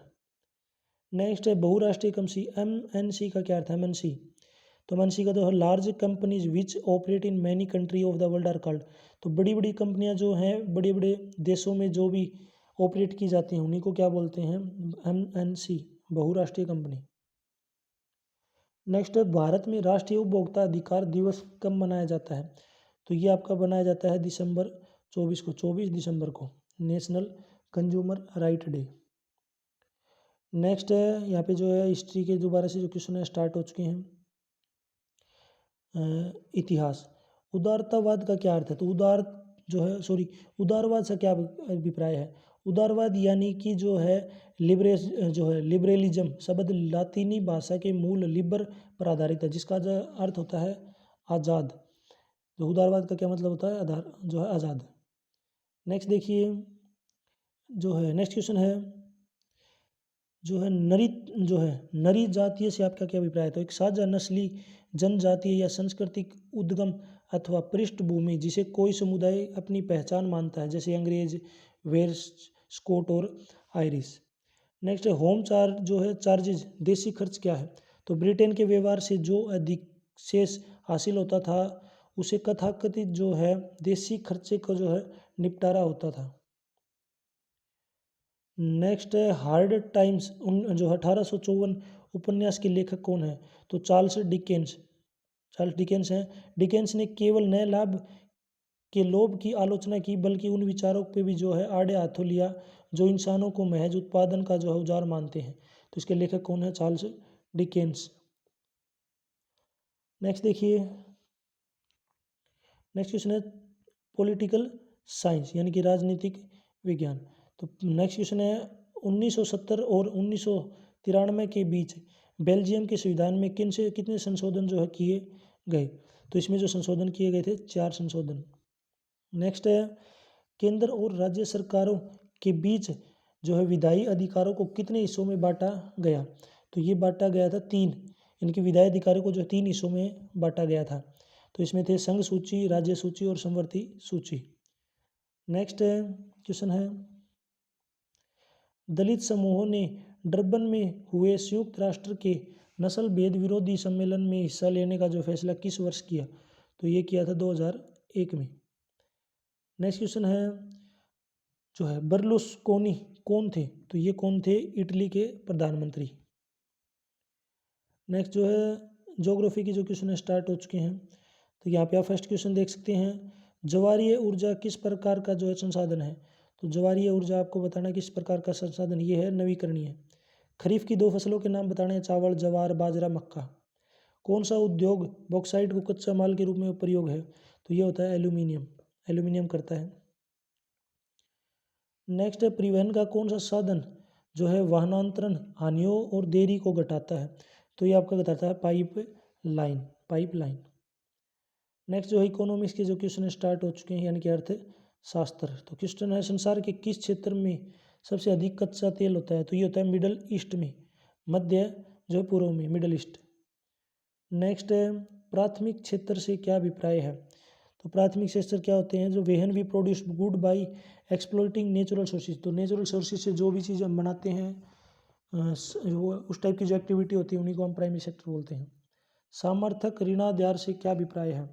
A: नेक्स्ट है बहुराष्ट्रीय कंपनी, MNC का क्या अर्थ है, MNC। तो MNC का तो है large companies which operate in many country of the world are called. तो बड़ी बड़ी कंपनियां जो हैं बड़े बड़े देशों में जो भी ऑपरेट की जाती हैं उन्हीं को क्या बोलते हैं, MNC, बहुराष्ट्रीय कंपनी। नेक्स्ट है भारत में राष्ट्रीय उपभोक्ता अधिकार दिवस कब मनाया जाता है। तो ये आपका बनाया जाता है दिसंबर 24 को, 24 दिसंबर को, national consumer right day. Next है यहाँ पे जो है हिस्ट्री के दोबारा से जो क्वेश्चन है स्टार्ट हो चुके हैं। इतिहास, उदारतावाद का क्या अर्थ है। तो उदारवाद से क्या अभिप्राय है। उदारवाद यानी कि जो है लिबरलिज्म शब्द लातीनी भाषा के मूल लिबर पर आधारित है, जिसका जो अर्थ होता है आज़ाद। तो उदारवाद का क्या मतलब होता है, आधार जो है आज़ाद। नेक्स्ट देखिए जो है नेक्स्ट क्वेश्चन है जो है नरी जो है नरी जातीय से आपका क्या अभिप्राय है। तो एक साझा नस्ली जनजातीय या सांस्कृतिक उद्गम अथवा पृष्ठभूमि जिसे कोई समुदाय अपनी पहचान मानता है, जैसे अंग्रेज, वेल्स, स्कॉट और आयरिश। नेक्स्ट है होम चार्ज जो है चार्जेज देशी खर्च क्या है। तो ब्रिटेन के व्यवहार से जो अधिक शेष हासिल होता था उसे कथाकथित जो है देशी खर्चे का जो है निपटारा होता था। नेक्स्ट है हार्ड टाइम्स जो 1854 उपन्यास के लेखक कौन है। तो चार्ल्स डिकेंस हैं। डिकेंस ने केवल नए लाभ के लोभ की आलोचना की बल्कि उन विचारों पे भी जो है आड़े हाथों लिया जो इंसानों को महज उत्पादन का जो है औजार मानते हैं। तो इसके लेखक कौन है, चार्ल्स डिकेंस। नेक्स्ट देखिए नेक्स्ट क्वेश्चन है पॉलिटिकल साइंस यानी कि राजनीतिक विज्ञान। तो नेक्स्ट क्वेश्चन है 1970 और 1993 के बीच बेल्जियम के संविधान में कितने संशोधन जो है किए गए। तो इसमें जो संशोधन किए गए थे 4 संशोधन। नेक्स्ट है केंद्र और राज्य सरकारों के बीच जो है विधायी अधिकारों को कितने हिस्सों में बांटा गया। तो ये बांटा गया था 3, इनके विधायी अधिकारों को जो 3 हिस्सों में बांटा गया था। तो इसमें थे संघ सूची, राज्य सूची और समवर्ती सूची। नेक्स्ट क्वेश्चन है दलित समूहों ने डरबन में हुए संयुक्त राष्ट्र के नस्ल भेद विरोधी सम्मेलन में हिस्सा लेने का जो फैसला किस वर्ष किया। तो ये किया था 2001 में। नेक्स्ट क्वेश्चन है जो है बर्लुस्कोनी कौन थे। तो ये कौन थे, इटली के प्रधानमंत्री। नेक्स्ट जो है ज्योग्राफी की जो क्वेश्चन है स्टार्ट हो चुके हैं। तो यहाँ पे आप फर्स्ट क्वेश्चन देख सकते हैं ज्वारीय ऊर्जा किस प्रकार का जो है संसाधन है। तो ज्वारीय ऊर्जा आपको बताना किस प्रकार का संसाधन ये है, नवीकरणीय। खरीफ की 2 फसलों के नाम बताने हैं, चावल, जवार, बाजरा, मक्का। कौन सा उद्योग बॉक्साइट को कच्चा माल के रूप में प्रयोग है। तो ये होता है एल्यूमिनियम करता है। नेक्स्ट है परिवहन का कौन सा साधन जो है वाहनांतरण हानियों और देरी को घटाता है। तो ये आपका बताता है पाइप लाइन। नेक्स्ट जो है इकोनॉमिक्स के जो क्वेश्चन स्टार्ट हो चुके हैं यानी कि अर्थशास्त्र। तो क्वेश्चन है संसार के किस क्षेत्र में सबसे अधिक कच्चा तेल होता है। तो ये होता है मिडल ईस्ट में, मध्य जो है पूर्व में, मिडल ईस्ट। नेक्स्ट है प्राथमिक क्षेत्र से क्या अभिप्राय है। तो प्राथमिक क्षेत्र क्या होते हैं, जो when we produce good by exploiting natural sources. तो नेचुरल सोर्सेज से जो भी चीज़ हम बनाते हैं वो उस टाइप की जो एक्टिविटी होती है उन्हीं को हम प्राइमरी सेक्टर बोलते हैं। सामर्थक ऋणाधार से क्या अभिप्राय है।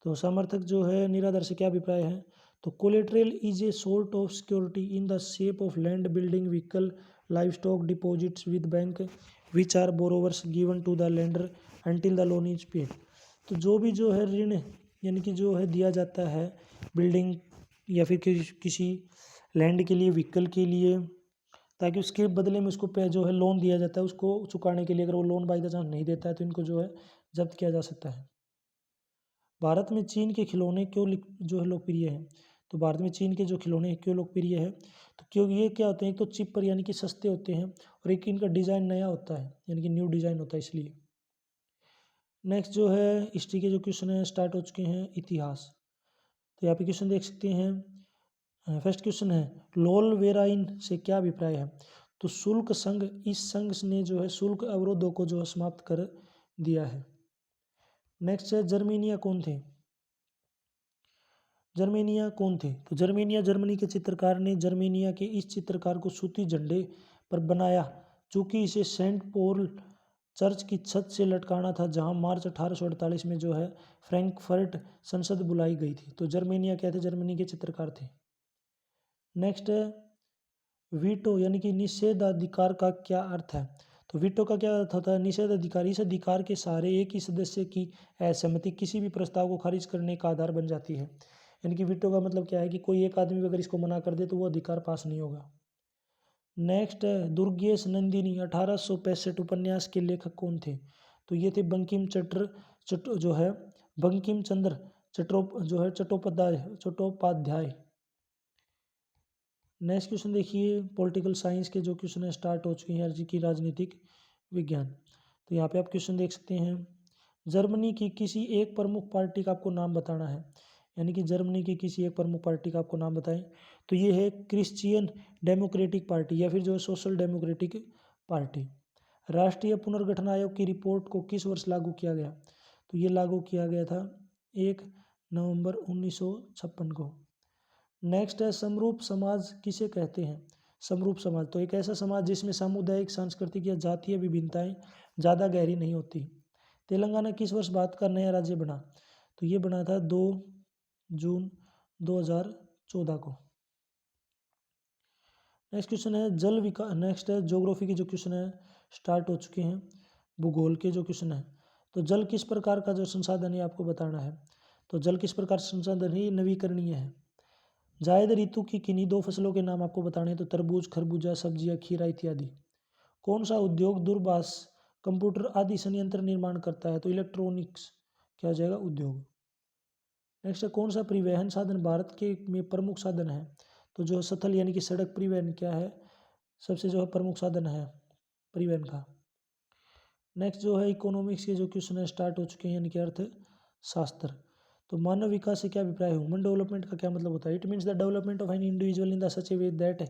A: तो सामर्थक जो है निराधार से क्या अभिप्राय है। तो collateral is a sort of security in the shape of land, building, vehicle, livestock, deposits with bank which are borrowers given to the lender until the loan is paid. तो जो भी जो है ऋण यानी कि जो है दिया जाता है बिल्डिंग या फिर किसी लैंड के लिए, व्हीकल के लिए, ताकि उसके बदले में उसको पे जो है लोन दिया जाता है उसको चुकाने के लिए। अगर वो लोन बाई द चांस नहीं देता है तो इनको जो है जब्त किया जा सकता है। भारत में चीन के खिलौने क्यों जो है लोकप्रिय है। तो भारत में चीन के जो खिलौने क्यों लोकप्रिय है, तो क्योंकि ये क्या होते हैं, एक तो चिप पर यानी कि सस्ते होते हैं और एक इनका डिज़ाइन नया होता है यानी कि न्यू डिज़ाइन होता है इसलिए। नेक्स्ट जो है हिस्ट्री के जो क्वेश्चन है स्टार्ट हो चुके हैं, इतिहास। तो यहाँ पे क्वेश्चन देख सकते हैं। फर्स्ट क्वेश्चन है लोल वेराइन से क्या अभिप्राय है। तो शुल्क संघ, इस संघ ने जो है शुल्क अवरोधों को जो है समाप्त कर दिया है। नेक्स्ट है जर्मेनिया कौन थे। तो जर्मेनिया जर्मनी के चित्रकार ने जर्मेनिया के इस चित्रकार को सूती झंडे पर बनाया चूंकि इसे सेंट पॉल चर्च की छत से लटकाना था जहां मार्च 1848 में जो है फ्रैंकफर्ट संसद बुलाई गई थी। तो जर्मेनिया क्या थे, जर्मनी के चित्रकार थे। नेक्स्ट है वीटो यानी कि निषेधाधिकार का क्या अर्थ है। तो वीटो का क्या अर्थ होता है, निषेधाधिकार। इस अधिकार के सहारे एक ही सदस्य की असहमति किसी भी प्रस्ताव को खारिज करने का आधार बन जाती है। यानी कि वीटो का मतलब क्या है कि कोई एक आदमी अगर इसको मना कर दे तो वो अधिकार पास नहीं होगा। नेक्स्ट है दुर्गेश नंदिनी 1865 उपन्यास के लेखक कौन थे। तो ये थे बंकिम चंद्र चट्टोपाध्याय। नेक्स्ट क्वेश्चन देखिए पॉलिटिकल साइंस के जो क्वेश्चन है स्टार्ट हो चुके हैं की राजनीतिक विज्ञान। तो यहाँ पे आप क्वेश्चन देख सकते हैं जर्मनी की किसी एक प्रमुख पार्टी का आपको नाम बताना है। यानी कि जर्मनी की किसी एक प्रमुख पार्टी का आपको नाम बताएं। तो ये है क्रिश्चियन डेमोक्रेटिक पार्टी या फिर जो है सोशल डेमोक्रेटिक पार्टी। राष्ट्रीय पुनर्गठन आयोग की रिपोर्ट को किस वर्ष लागू किया गया? तो ये लागू किया गया था 1 नवंबर 1956 को। नेक्स्ट है समरूप समाज किसे कहते हैं? समरूप समाज तो एक ऐसा समाज जिसमें सामुदायिक, सांस्कृतिक या जातीय विभिन्नताएं ज़्यादा गहरी नहीं होती। तेलंगाना किस वर्ष भारत का नया राज्य बना? तो ये बना था 2 जून 2014 को। नेक्स्ट क्वेश्चन है जल विकास। नेक्स्ट है ज्योग्राफी के जो क्वेश्चन है स्टार्ट हो चुके हैं। भूगोल के जो क्वेश्चन है, तो जल किस प्रकार का जो संसाधन है आपको बताना है। तो जल किस प्रकार संसाधन है? नवीकरणीय है। जायद ऋतु की किन्हीं 2 फसलों के नाम आपको बताने हैं। तो तरबूज, खरबूजा, सब्जियां, खीरा इत्यादि। कौन सा उद्योग दूरभाष, कंप्यूटर आदि संयंत्र निर्माण करता है? तो इलेक्ट्रॉनिक्स क्या हो जाएगा? उद्योग। नेक्स्ट है कौन सा परिवहन साधन भारत के में प्रमुख साधन है? तो जो स्थल यानी कि सड़क परिवहन क्या है? सबसे जो है प्रमुख साधन है परिवहन का। नेक्स्ट जो है इकोनॉमिक्स के जो क्वेश्चन है स्टार्ट हो चुके हैं, यानी कि अर्थशास्त्र। तो मानव विकास से क्या अभिप्राय है? ह्यूमन डेवलपमेंट का क्या मतलब होता है? It means the development of an individual in the such a way that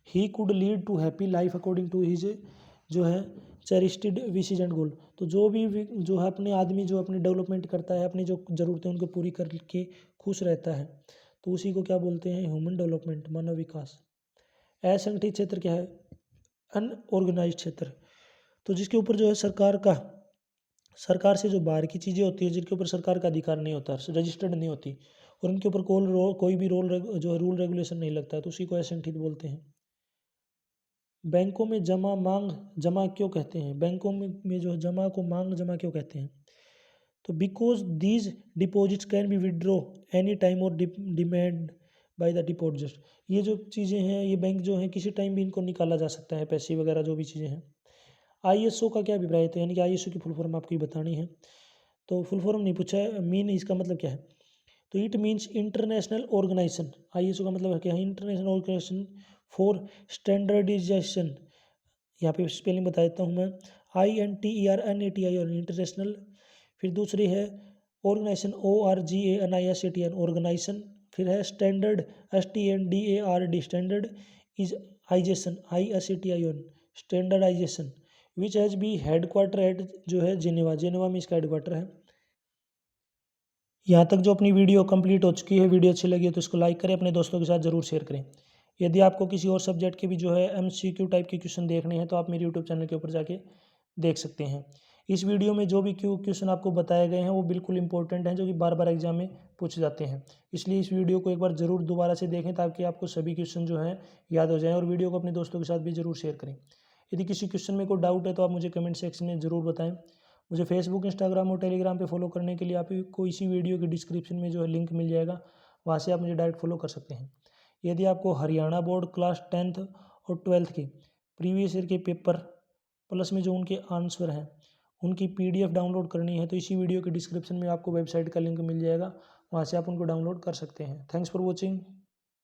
A: he could lead to happy life according to his जो है चेरिस्टेड विशेज एंड गोल। तो जो भी जो है अपने आदमी जो अपनी डेवलपमेंट करता है, अपनी जो ज़रूरतें उनको पूरी करके खुश रहता है, तो उसी को क्या बोलते हैं? ह्यूमन डेवलपमेंट, मानव विकास। असंगठित क्षेत्र क्या है? अनऑर्गेनाइज्ड क्षेत्र। तो जिसके ऊपर जो है सरकार से जो बाहर की चीज़ें होती है, जिनके ऊपर सरकार का अधिकार नहीं होता, रजिस्टर्ड नहीं होती, और उनके ऊपर कोई भी जो है रूल रेगुलेशन नहीं लगता है, तो उसी को असंगठित बोलते हैं। बैंकों में जमा क्यों कहते हैं? बैंकों में जो जमा को मांग जमा क्यों कहते हैं? तो because these deposits can be withdraw any time और डिमांड बाय द डिपॉजिट। ये जो चीज़ें हैं, ये बैंक जो हैं किसी टाइम भी इनको निकाला जा सकता है, पैसे वगैरह जो भी चीज़ें हैं। ISO का क्या अभिप्राय है? तो यानी कि ISO की फुल फॉर्म आपको ही बतानी है। तो फुल फॉर्म नहीं पूछा है, मीन इसका मतलब क्या है? तो it means international organization. ISO का मतलब क्या है? International organization for standardization. यहाँ पे स्पेलिंग बता देता हूँ मैं, INTERNATI और इंटरनेशनल। फिर दूसरी है ऑर्गेनाइजेशन, ORGANIZATION ऑर्गेनाइजेशन। फिर है standard, STANDARD standard is isation, ISATION standardisation. Which has be headquarter at जो है जेनेवा में इसका हेडक्वार्टर है। यहाँ तक जो अपनी वीडियो कंप्लीट हो चुकी है, वीडियो अच्छी लगी है तो इसको लाइक करें, अपने दोस्तों के साथ ज़रूर शेयर करें। यदि आपको किसी और सब्जेक्ट के भी जो है MCQ टाइप के क्वेश्चन देखने हैं तो आप मेरे यूट्यूब चैनल के ऊपर जाके देख सकते हैं। इस वीडियो में जो भी क्वेश्चन आपको बताए गए हैं वो बिल्कुल इंपॉर्टेंट हैं, जो कि बार बार एग्जाम में पूछे जाते हैं। इसलिए इस वीडियो को एक बार ज़रूर दोबारा से देखें ताकि आपको सभी क्वेश्चन जो हैं याद हो जाएँ, और वीडियो को अपने दोस्तों के साथ भी ज़रूर शेयर करें। यदि किसी क्वेश्चन में कोई डाउट है तो आप मुझे कमेंट सेक्शन में ज़रूर बताएं। मुझे फेसबुक, इंस्टाग्राम और टेलीग्राम पे फॉलो करने के लिए आपको इसी वीडियो के डिस्क्रिप्शन में जो है लिंक मिल जाएगा, वहाँ से आप मुझे डायरेक्ट फॉलो कर सकते हैं। यदि आपको हरियाणा बोर्ड क्लास 10th और 12th के प्रीवियस ईयर के पेपर प्लस में जो उनके आंसर हैं उनकी PDF डाउनलोड करनी है तो इसी वीडियो के डिस्क्रिप्शन में आपको वेबसाइट का लिंक मिल जाएगा, वहाँ से आप उनको डाउनलोड कर सकते हैं। Thanks for watching.